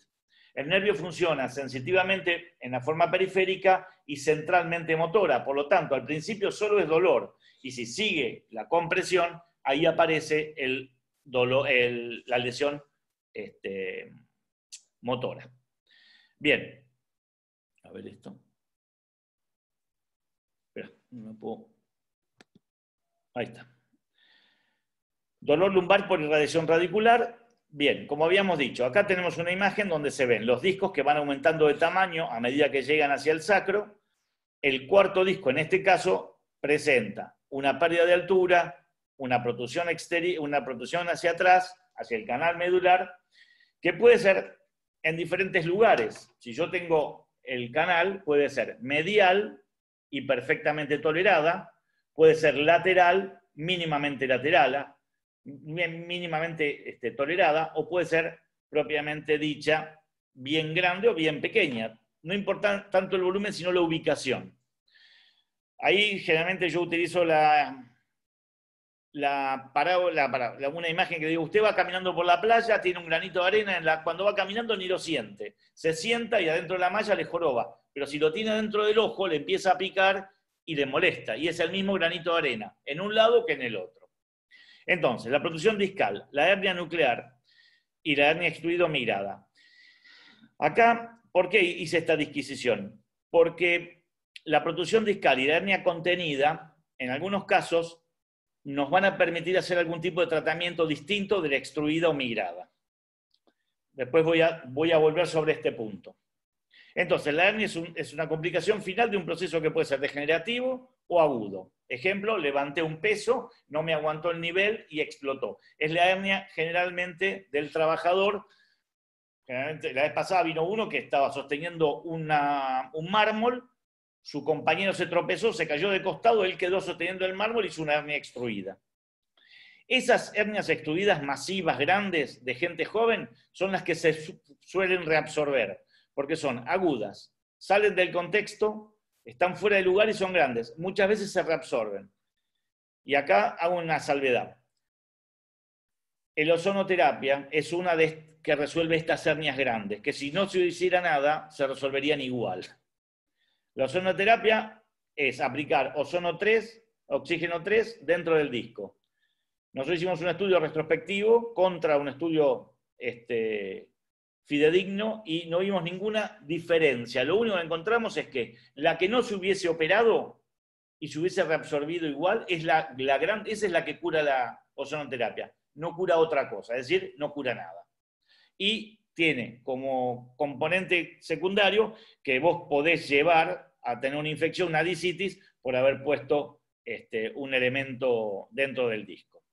El nervio funciona sensitivamente en la forma periférica y centralmente motora. Por lo tanto, al principio solo es dolor. Y si sigue la compresión, ahí aparece la lesión motora. Bien. A ver esto. Espera, no puedo. Ahí está. Dolor lumbar por irradiación radicular. Bien, como habíamos dicho, acá tenemos una imagen donde se ven los discos que van aumentando de tamaño a medida que llegan hacia el sacro. El cuarto disco, en este caso, presenta una pérdida de altura, una protrusión exterior, una protrusión hacia atrás, hacia el canal medular, que puede ser en diferentes lugares. Si yo tengo el canal, puede ser medial y perfectamente tolerada, puede ser lateral, mínimamente tolerada, o puede ser propiamente dicha bien grande o bien pequeña. no importa tanto el volumen, sino la ubicación. Ahí generalmente yo utilizo una imagen que digo, usted va caminando por la playa, tiene un granito de arena, cuando va caminando ni lo siente. Se sienta y adentro de la malla le joroba. Pero si lo tiene dentro del ojo, le empieza a picar y le molesta. Y es el mismo granito de arena, en un lado que en el otro. Entonces, la protrusión discal, la hernia nuclear y la hernia extruido-migrada. Acá, ¿por qué hice esta disquisición? Porque la protrusión discal y la hernia contenida, en algunos casos, nos van a permitir hacer algún tipo de tratamiento distinto de la extruida o migrada. Después voy a volver sobre este punto. Entonces, la hernia es una complicación final de un proceso que puede ser degenerativo o agudo. Ejemplo, levanté un peso, no me aguantó el nivel y explotó. Es la hernia generalmente del trabajador. Generalmente, la vez pasada vino uno que estaba sosteniendo un mármol, su compañero se tropezó, se cayó de costado, él quedó sosteniendo el mármol y hizo una hernia extruida. Esas hernias extruidas masivas, grandes, de gente joven, son las que se suelen reabsorber, porque son agudas, salen del contexto, están fuera de lugar y son grandes. Muchas veces se reabsorben. Y acá hago una salvedad. El ozonoterapia es una que resuelve estas hernias grandes, que si no se hiciera nada, se resolverían igual. La ozonoterapia es aplicar ozono 3, oxígeno 3 dentro del disco. Nosotros hicimos un estudio retrospectivo contra un estudio fidedigno y no vimos ninguna diferencia. Lo único que encontramos es que la que no se hubiese operado y se hubiese reabsorbido igual, esa es la que cura la ozonoterapia. No cura otra cosa, es decir, no cura nada. Y tiene como componente secundario que vos podés llevar a tener una infección, una discitis, por haber puesto un elemento dentro del disco.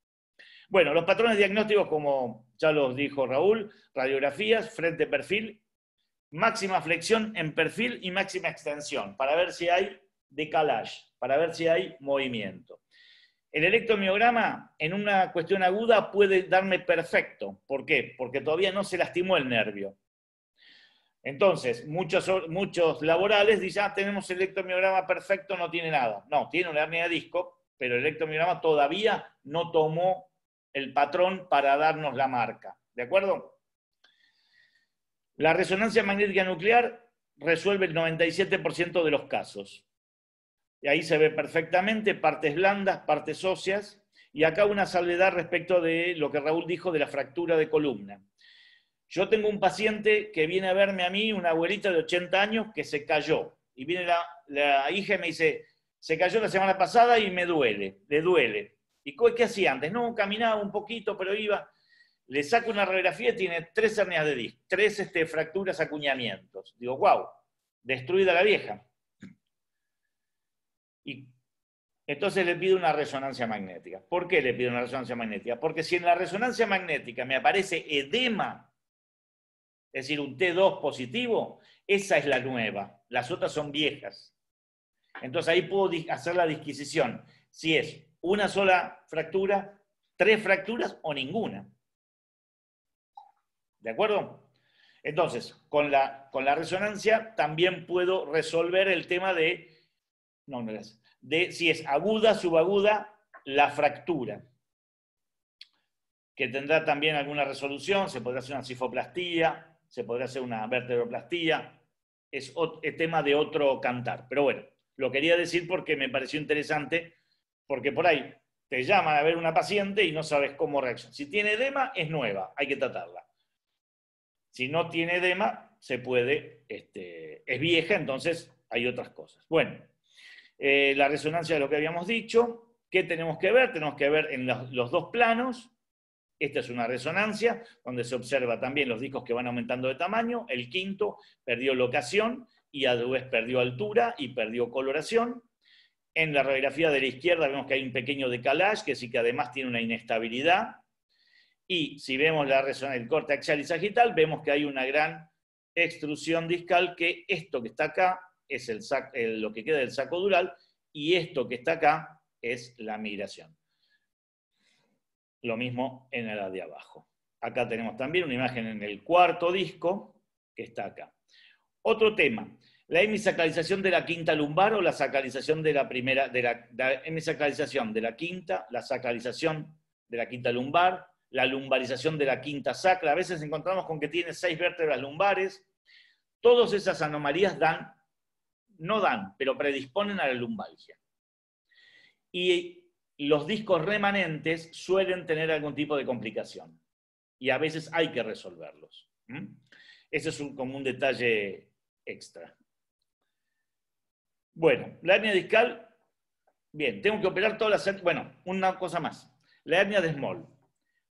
Bueno, los patrones diagnósticos, como ya los dijo Raúl, radiografías, frente-perfil, máxima flexión en perfil y máxima extensión, para ver si hay decalage, para ver si hay movimiento. El electromiograma en una cuestión aguda puede darme perfecto. ¿Por qué? Porque todavía no se lastimó el nervio. Entonces, muchos laborales dicen, tenemos el electromiograma perfecto, no tiene nada. No, tiene una hernia de disco, pero el electromiograma todavía no tomó el patrón para darnos la marca. ¿De acuerdo? La resonancia magnética nuclear resuelve el 97% de los casos. Y ahí se ve perfectamente partes blandas, partes óseas, y acá una salvedad respecto de lo que Raúl dijo de la fractura de columna. Yo tengo un paciente que viene a verme a mí, una abuelita de 80 años, que se cayó. Y viene la hija y me dice, se cayó la semana pasada y me duele, le duele. ¿Y qué hacía antes? No, caminaba un poquito, pero iba. Le saco una radiografía y tiene 3 hernias de disco, 3 fracturas, acuñamientos. Digo, wow, destruida la vieja. Y entonces le pido una resonancia magnética. ¿Por qué le pido una resonancia magnética? Porque si en la resonancia magnética me aparece edema, es decir, un T2 positivo, esa es la nueva. Las otras son viejas. Entonces ahí puedo hacer la disquisición. Si es una sola fractura, 3 fracturas o ninguna. ¿De acuerdo? Entonces, con la resonancia también puedo resolver el tema de si es aguda, subaguda, la fractura, que tendrá también alguna resolución, se podrá hacer una cifoplastía, se podrá hacer una verteroplastía, es tema de otro cantar. Pero bueno, lo quería decir porque me pareció interesante, porque por ahí te llaman a ver una paciente y no sabes cómo reaccionar. Si tiene edema, es nueva, hay que tratarla. Si no tiene edema, se puede, es vieja, entonces hay otras cosas. Bueno. La resonancia de lo que habíamos dicho. ¿Qué tenemos que ver? Tenemos que ver en los 2 planos. Esta es una resonancia donde se observa también los discos que van aumentando de tamaño. El quinto perdió locación y a su vez perdió altura y perdió coloración. En la radiografía de la izquierda vemos que hay un pequeño decalage, que sí que además tiene una inestabilidad. Y si vemos el corte axial y sagital, vemos que hay una gran extrusión discal, que esto que está acá es lo que queda del saco dural, y esto que está acá es la migración. Lo mismo en la de abajo. Acá tenemos también una imagen en el 4º disco, que está acá. Otro tema, la hemisacralización de la quinta lumbar o la sacralización de la primera, la hemisacralización de la quinta, la sacralización de la quinta lumbar, la lumbarización de la quinta sacra. A veces encontramos con que tiene 6 vértebras lumbares. Todas esas anomalías no dan, pero predisponen a la lumbalgia. Y los discos remanentes suelen tener algún tipo de complicación. Y a veces hay que resolverlos. Ese es como un detalle extra. Bueno, la hernia discal, bien, tengo que operar todas las... Bueno, una cosa más. La hernia de Small.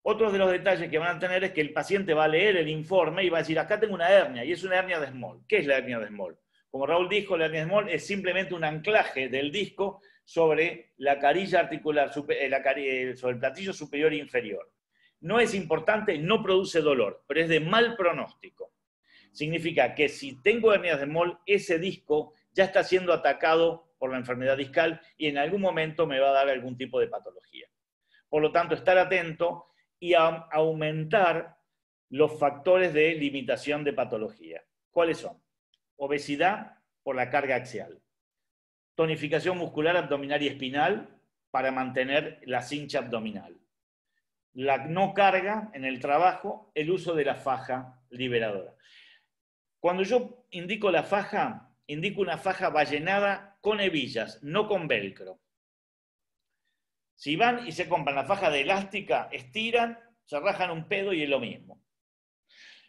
Otro de los detalles que van a tener es que el paciente va a leer el informe y va a decir, acá tengo una hernia, y es una hernia de Small. ¿Qué es la hernia de Small? Como Raúl dijo, la hernia de Small es simplemente un anclaje del disco sobre la carilla articular, sobre el platillo superior e inferior. No es importante, no produce dolor, pero es de mal pronóstico. Significa que si tengo hernias de Small, ese disco ya está siendo atacado por la enfermedad discal y en algún momento me va a dar algún tipo de patología. Por lo tanto, estar atento y aumentar los factores de limitación de patología. ¿Cuáles son? Obesidad por la carga axial. Tonificación muscular abdominal y espinal para mantener la cincha abdominal. La no carga en el trabajo, el uso de la faja liberadora. Cuando yo indico la faja, indico una faja ballenada con hebillas, no con velcro. Si van y se compran la faja de elástica, estiran, se rajan un pedo y es lo mismo.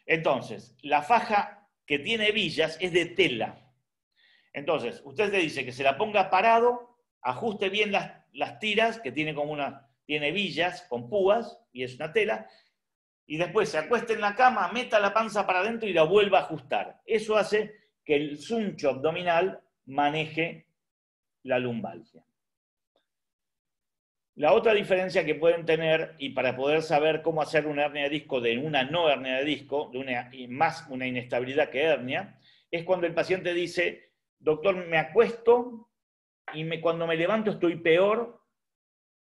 Entonces, la faja que tiene hebillas es de tela. Entonces, usted le dice que se la ponga parado, ajuste bien las tiras, que tiene tiene hebillas con púas, y es una tela, y después se acueste en la cama, meta la panza para adentro y la vuelva a ajustar. Eso hace que el suncho abdominal maneje la lumbalgia. La otra diferencia que pueden tener, y para poder saber cómo hacer una hernia de disco de una no hernia de disco, más una inestabilidad que hernia, es cuando el paciente dice, doctor, me acuesto y cuando me levanto estoy peor,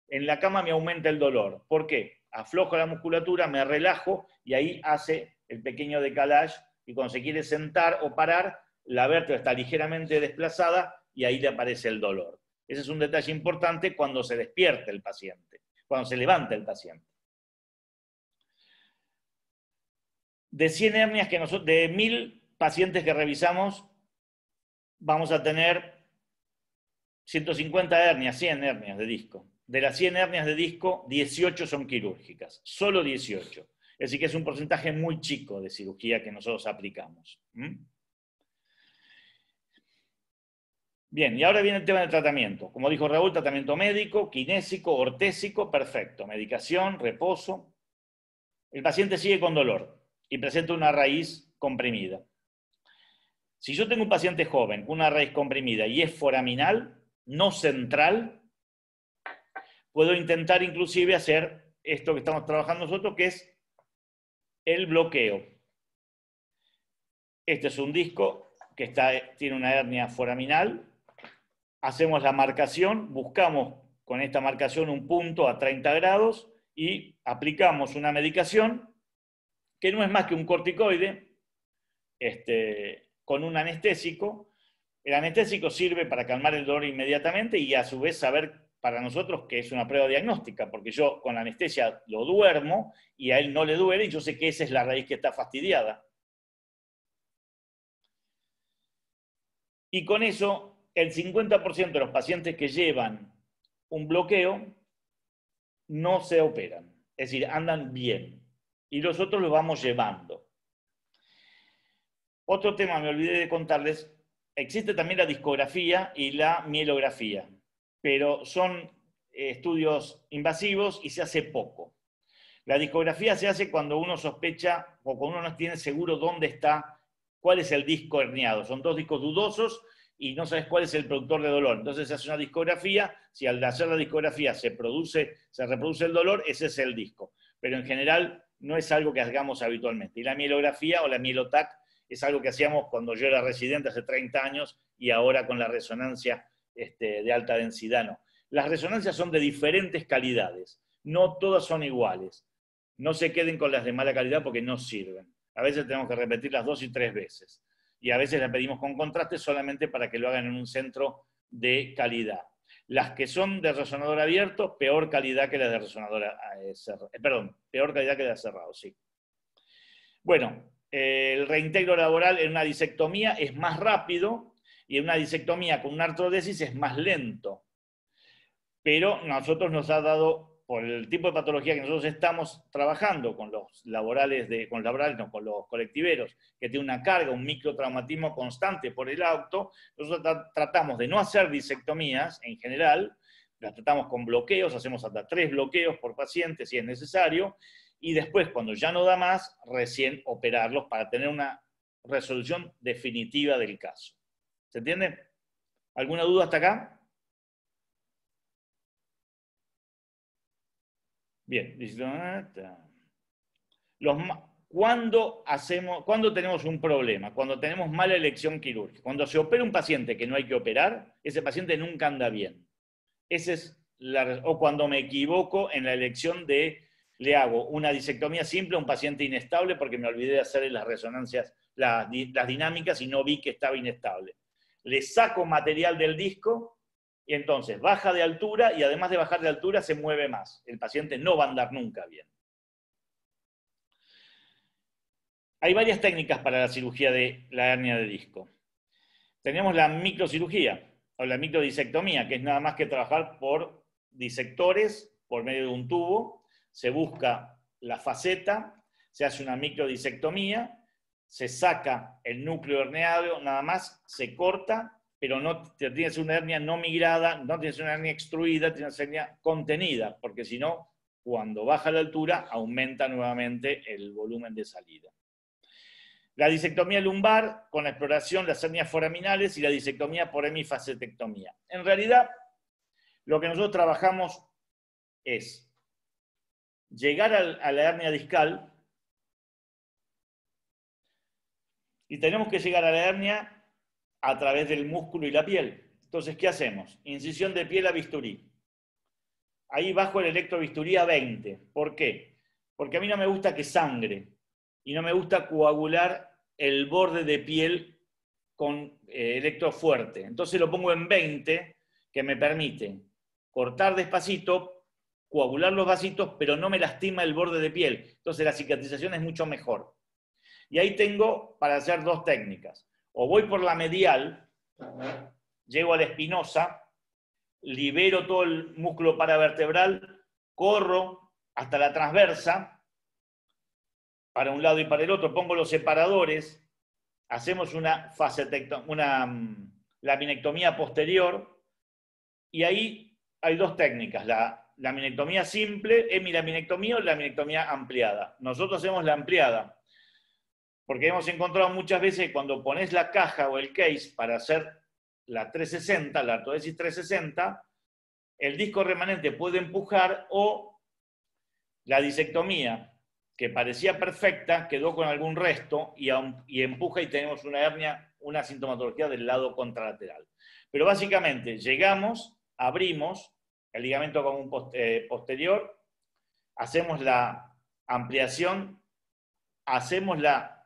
en la cama me aumenta el dolor. ¿Por qué? Aflojo la musculatura, me relajo y ahí hace el pequeño decalage y cuando se quiere sentar o parar, la vértebra está ligeramente desplazada y ahí le aparece el dolor. Ese es un detalle importante cuando se despierta el paciente, cuando se levanta el paciente. De 100 hernias de 1000 pacientes que revisamos, vamos a tener 150 hernias, 100 hernias de disco. De las 100 hernias de disco, 18 son quirúrgicas, solo 18. Es decir, que es un porcentaje muy chico de cirugía que nosotros aplicamos. Bien, y ahora viene el tema del tratamiento. Como dijo Raúl, tratamiento médico, kinésico, ortésico, perfecto. Medicación, reposo. El paciente sigue con dolor y presenta una raíz comprimida. Si yo tengo un paciente joven con una raíz comprimida y es foraminal, no central, puedo intentar inclusive hacer esto que estamos trabajando nosotros, que es el bloqueo. Este es un disco que tiene una hernia foraminal. Hacemos la marcación, buscamos con esta marcación un punto a 30 grados y aplicamos una medicación que no es más que un corticoide con un anestésico. El anestésico sirve para calmar el dolor inmediatamente y a su vez saber para nosotros que es una prueba diagnóstica, porque yo con la anestesia lo duermo y a él no le duele y yo sé que esa es la raíz que está fastidiada. Y con eso, el 50% de los pacientes que llevan un bloqueo no se operan. Es decir, andan bien. Y los otros los vamos llevando. Otro tema, me olvidé de contarles, existe también la discografía y la mielografía, pero son estudios invasivos y se hace poco. La discografía se hace cuando uno sospecha o cuando uno no tiene seguro dónde está, cuál es el disco herniado. Son dos discos dudosos y no sabes cuál es el productor de dolor. Entonces se hace una discografía, si al hacer la discografía se reproduce el dolor, ese es el disco. Pero en general no es algo que hagamos habitualmente. Y la mielografía o la mielotac es algo que hacíamos cuando yo era residente hace 30 años y ahora con la resonancia de alta densidad no. Las resonancias son de diferentes calidades, no todas son iguales. No se queden con las de mala calidad porque no sirven. A veces tenemos que repetirlas 2 y 3 veces. y a veces la pedimos con contraste solamente para que lo hagan en un centro de calidad. Las que son de resonador abierto, peor calidad que las de resonador cerrado. Perdón, peor calidad que las de cerrado, sí. Bueno, el reintegro laboral en una disectomía es más rápido y en una disectomía con una artrodesis es más lento. Pero nosotros nos ha dado, por el tipo de patología que nosotros estamos trabajando con los laborales, con los colectiveros, que tienen una carga, un microtraumatismo constante por el auto, nosotros tratamos de no hacer disectomías en general, las tratamos con bloqueos, hacemos hasta 3 bloqueos por paciente si es necesario, y después, cuando ya no da más, recién operarlos para tener una resolución definitiva del caso. ¿Se entiende? ¿Alguna duda hasta acá? Bien. ¿Cuándo tenemos un problema? Cuando tenemos mala elección quirúrgica. Cuando se opera un paciente que no hay que operar, ese paciente nunca anda bien. O cuando me equivoco en la elección de, le hago una disectomía simple a un paciente inestable porque me olvidé de hacer las resonancias, las dinámicas y no vi que estaba inestable. Le saco material del disco y entonces baja de altura y además de bajar de altura se mueve más. El paciente no va a andar nunca bien. Hay varias técnicas para la cirugía de la hernia de disco. Tenemos la microcirugía o la microdisectomía, que es nada más que trabajar por disectores por medio de un tubo. Se busca la faceta, se hace una microdisectomía, se saca el núcleo herniado, nada más, se corta, pero no tiene que ser una hernia no migrada, no tiene que ser una hernia extruida, tiene que ser una hernia contenida, porque si no, cuando baja la altura, aumenta nuevamente el volumen de salida. La disectomía lumbar con la exploración de las hernias foraminales y la disectomía por hemifacetectomía. En realidad, lo que nosotros trabajamos es llegar a la hernia discal y tenemos que llegar a la hernia a través del músculo y la piel. Entonces, ¿qué hacemos? Incisión de piel a bisturí. Ahí bajo el electrobisturí a 20. ¿Por qué? Porque a mí no me gusta que sangre y no me gusta coagular el borde de piel con electro fuerte. Entonces lo pongo en 20, que me permite cortar despacito, coagular los vasitos, pero no me lastima el borde de piel. Entonces la cicatrización es mucho mejor. Y ahí tengo para hacer 2 técnicas. O voy por la medial, llego a la espinosa, libero todo el músculo paravertebral, corro hasta la transversa, para un lado y para el otro, pongo los separadores, hacemos una laminectomía posterior, y ahí hay 2 técnicas, la laminectomía simple, hemilaminectomía o laminectomía ampliada. Nosotros hacemos la ampliada, porque hemos encontrado muchas veces que cuando pones la caja o el case para hacer la 360, la artrodesis 360, el disco remanente puede empujar o la disectomía, que parecía perfecta, quedó con algún resto y empuja y tenemos una hernia, una sintomatología del lado contralateral. Pero básicamente llegamos, abrimos el ligamento común posterior, hacemos la ampliación, hacemos la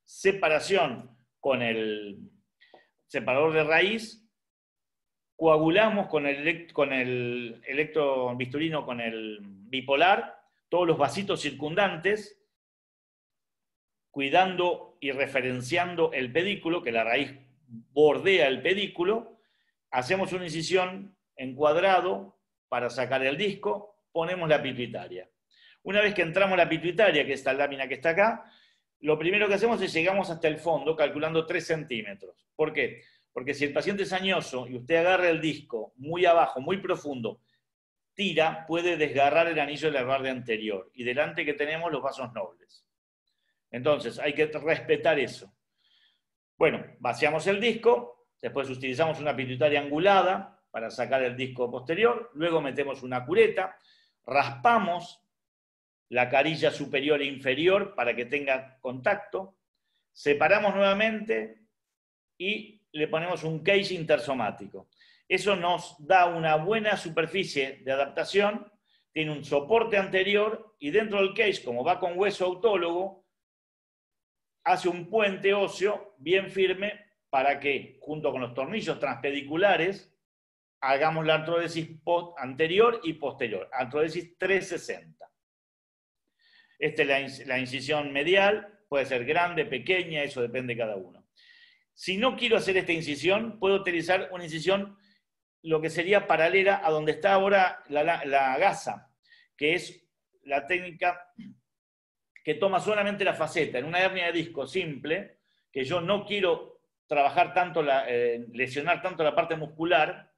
separación con el separador de raíz, coagulamos con el electrobisturino, con el bipolar, todos los vasitos circundantes, cuidando y referenciando el pedículo, que la raíz bordea el pedículo, hacemos una incisión en cuadrado para sacar el disco, ponemos la pituitaria. Una vez que entramos la pituitaria, que es esta lámina que está acá, lo primero que hacemos es llegamos hasta el fondo, calculando 3 centímetros. ¿Por qué? Porque si el paciente es añoso y usted agarra el disco muy abajo, muy profundo, tira, puede desgarrar el anillo de la barra anterior. Y delante que tenemos los vasos nobles. Entonces, hay que respetar eso. Bueno, vaciamos el disco, después utilizamos una pituitaria angulada para sacar el disco posterior, luego metemos una cureta, raspamos la carilla superior e inferior para que tenga contacto, separamos nuevamente y le ponemos un case intersomático. Eso nos da una buena superficie de adaptación, tiene un soporte anterior y dentro del case, como va con hueso autólogo, hace un puente óseo bien firme para que, junto con los tornillos transpediculares, hagamos la artrodesis anterior y posterior, artrodesis 360. Esta es la incisión medial, puede ser grande, pequeña, eso depende de cada uno. Si no quiero hacer esta incisión, puedo utilizar una incisión, lo que sería paralela a donde está ahora la gasa, que es la técnica que toma solamente la faceta. En una hernia de disco simple, que yo no quiero trabajar tanto, lesionar tanto la parte muscular,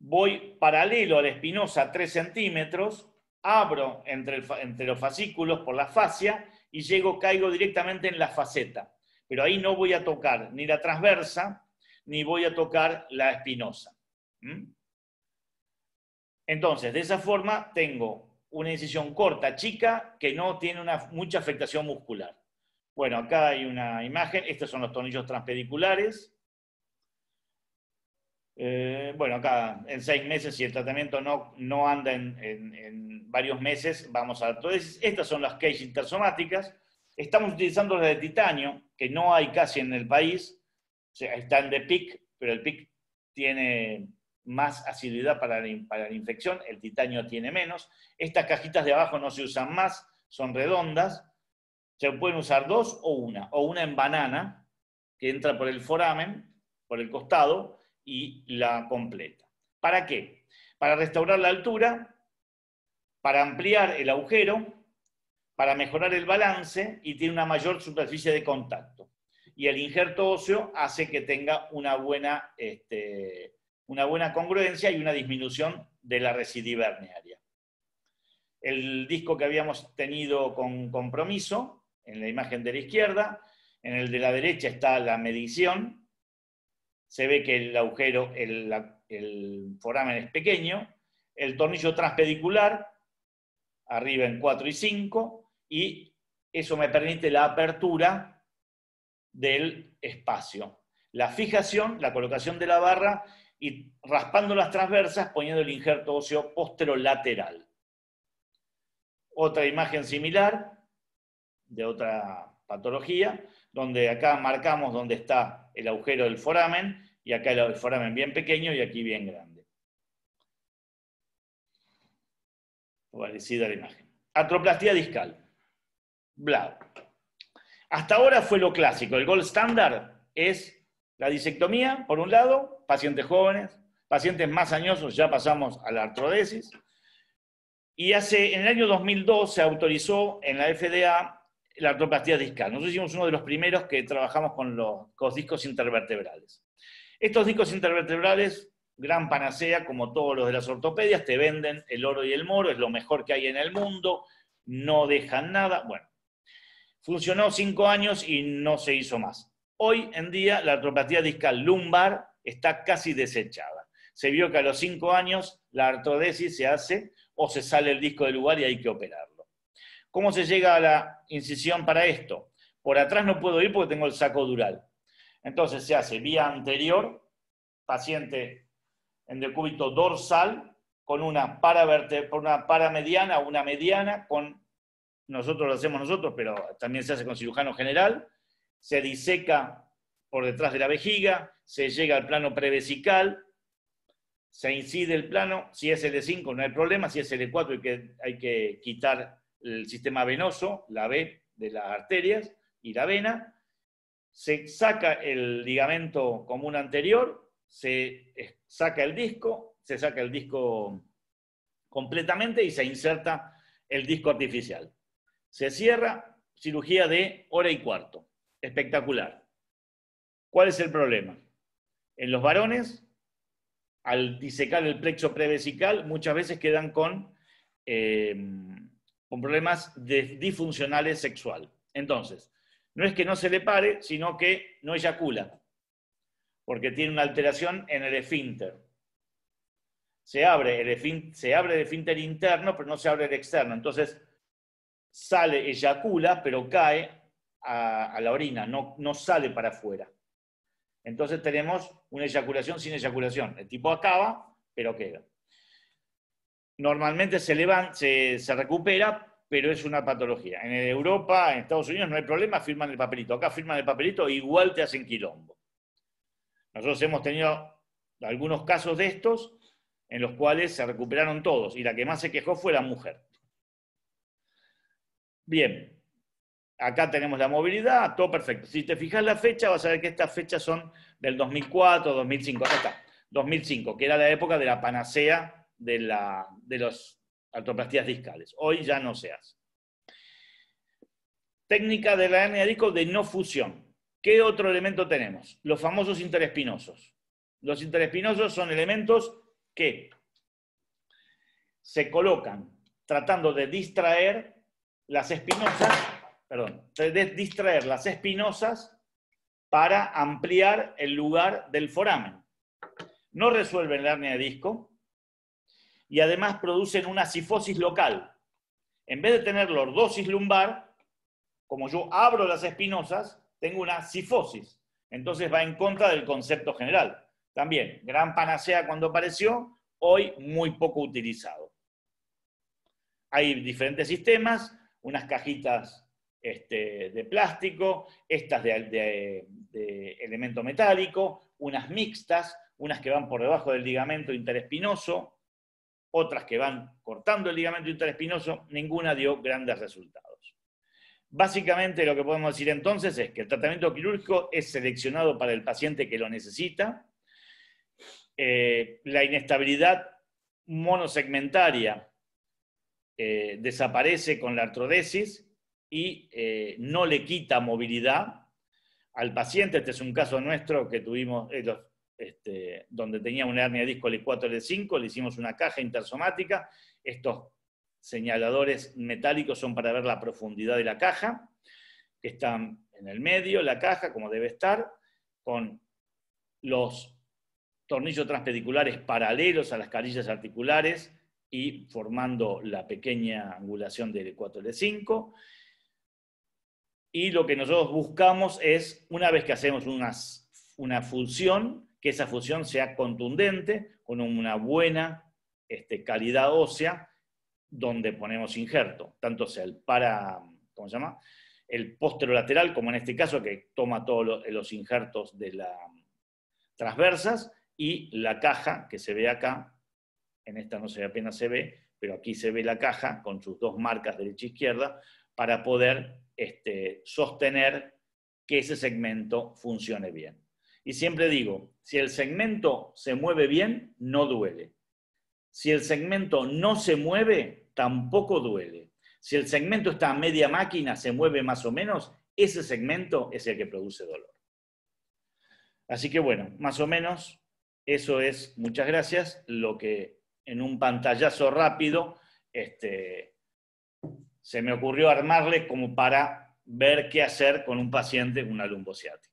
voy paralelo a la espinosa 3 centímetros, abro entre los fascículos por la fascia y caigo directamente en la faceta. Pero ahí no voy a tocar ni la transversa, ni voy a tocar la espinosa. Entonces, de esa forma tengo una incisión corta, chica, que no tiene mucha afectación muscular. Bueno, acá hay una imagen. Estos son los tornillos transpediculares. Bueno, acá en 6 meses, si el tratamiento no anda en varios meses, vamos a la artrodesis. Estas son las cage intersomáticas. Estamos utilizando las de titanio, que no hay casi en el país. O sea, están de PIC, pero el PIC tiene más asiduidad para la infección, el titanio tiene menos. Estas cajitas de abajo no se usan más, son redondas. Se pueden usar 2 o una en banana, que entra por el foramen, por el costado, y la completa. ¿Para qué? Para restaurar la altura, para ampliar el agujero, para mejorar el balance y tiene una mayor superficie de contacto. Y el injerto óseo hace que tenga una buena congruencia y una disminución de la recidiva herniaria. El disco que habíamos tenido con compromiso, en la imagen de la izquierda, en el de la derecha está la medición. Se ve que el agujero, el foramen es pequeño, el tornillo transpedicular, arriba en 4 y 5, y eso me permite la apertura del espacio. La fijación, la colocación de la barra, y raspando las transversas, poniendo el injerto óseo posterolateral. Otra imagen similar, de otra patología, donde acá marcamos dónde está el agujero del foramen, y acá el foramen bien pequeño y aquí bien grande. Parecida la imagen. Artroplastía discal. Bla. Hasta ahora fue lo clásico. El gold standard es la disectomía, por un lado, pacientes jóvenes, pacientes más añosos, ya pasamos a la artrodesis. Y en el año 2002 se autorizó en la FDA la artroplastía discal. Nosotros hicimos uno de los primeros que trabajamos con los discos intervertebrales. Estos discos intervertebrales, gran panacea, como todos los de las ortopedias, te venden el oro y el moro, es lo mejor que hay en el mundo, no dejan nada. Bueno, funcionó 5 años y no se hizo más. Hoy en día la artroplastía discal lumbar está casi desechada. Se vio que a los 5 años la artrodesis se hace o se sale el disco del lugar y hay que operarlo. ¿Cómo se llega a la incisión para esto? Por atrás no puedo ir porque tengo el saco dural. Entonces se hace vía anterior, paciente en decúbito dorsal, con una paramediana o una mediana, nosotros lo hacemos nosotros, pero también se hace con cirujano general, se diseca por detrás de la vejiga, se llega al plano prevesical, se incide el plano, si es L5 no hay problema, si es L4 hay que quitar el sistema venoso, la V de las arterias y la vena, se saca el ligamento común anterior, se saca el disco completamente y se inserta el disco artificial. Se cierra, cirugía de 1 hora y cuarto. Espectacular. ¿Cuál es el problema? En los varones, al disecar el plexo prevesical, muchas veces quedan con problemas disfuncionales sexual. Entonces, no es que no se le pare, sino que no eyacula, porque tiene una alteración en el esfínter. Se abre el esfínter interno, pero no se abre el externo. Entonces, eyacula, pero cae a la orina, no sale para afuera. Entonces tenemos una eyaculación sin eyaculación. El tipo acaba, pero queda. Normalmente se recupera pero es una patología. En Europa, en Estados Unidos no hay problema, firman el papelito. Acá firman el papelito, igual te hacen quilombo. Nosotros hemos tenido algunos casos de estos en los cuales se recuperaron todos, y la que más se quejó fue la mujer. Bien, acá tenemos la movilidad, todo perfecto. Si te fijas la fecha, vas a ver que estas fechas son del 2004, 2005, acá está, 2005, que era la época de la panacea de las artroplastías discales. Hoy ya no se hace. Técnica de la hernia de disco de no fusión. ¿Qué otro elemento tenemos? Los famosos interespinosos. Los interespinosos son elementos que se colocan tratando de distraer las espinosas, distraer las espinosas para ampliar el lugar del foramen. No resuelven la hernia de disco y además producen una cifosis local. En vez de tener lordosis lumbar, como yo abro las espinosas, tengo una cifosis. Entonces va en contra del concepto general. También, gran panacea cuando apareció, hoy muy poco utilizado. Hay diferentes sistemas, unas cajitas de plástico, estas de elemento metálico, unas mixtas, unas que van por debajo del ligamento interespinoso, otras que van cortando el ligamento interespinoso, ninguna dio grandes resultados. Básicamente lo que podemos decir entonces es que el tratamiento quirúrgico es seleccionado para el paciente que lo necesita. La inestabilidad monosegmentaria desaparece con la artrodesis y no le quita movilidad al paciente. Este es un caso nuestro que tuvimos, donde tenía una hernia de disco L4, L5, le hicimos una caja intersomática. Estos señaladores metálicos son para ver la profundidad de la caja, que están en el medio, la caja, como debe estar, con los tornillos transpediculares paralelos a las carillas articulares y formando la pequeña angulación del L4, L5. Y lo que nosotros buscamos es, una vez que hacemos una fusión, que esa fusión sea contundente, con una buena calidad ósea, donde ponemos injerto, tanto sea el posterolateral, como en este caso, que toma todos los injertos de las transversas, y la caja, que se ve acá, en esta no se ve, apenas se ve, pero aquí se ve la caja con sus dos marcas derecha e izquierda, para poder sostener que ese segmento funcione bien. Y siempre digo, si el segmento se mueve bien, no duele. Si el segmento no se mueve, tampoco duele. Si el segmento está a media máquina, se mueve más o menos, ese segmento es el que produce dolor. Así que bueno, más o menos, eso es, muchas gracias, lo que en un pantallazo rápido se me ocurrió armarle como para ver qué hacer con un paciente con una lumbociática.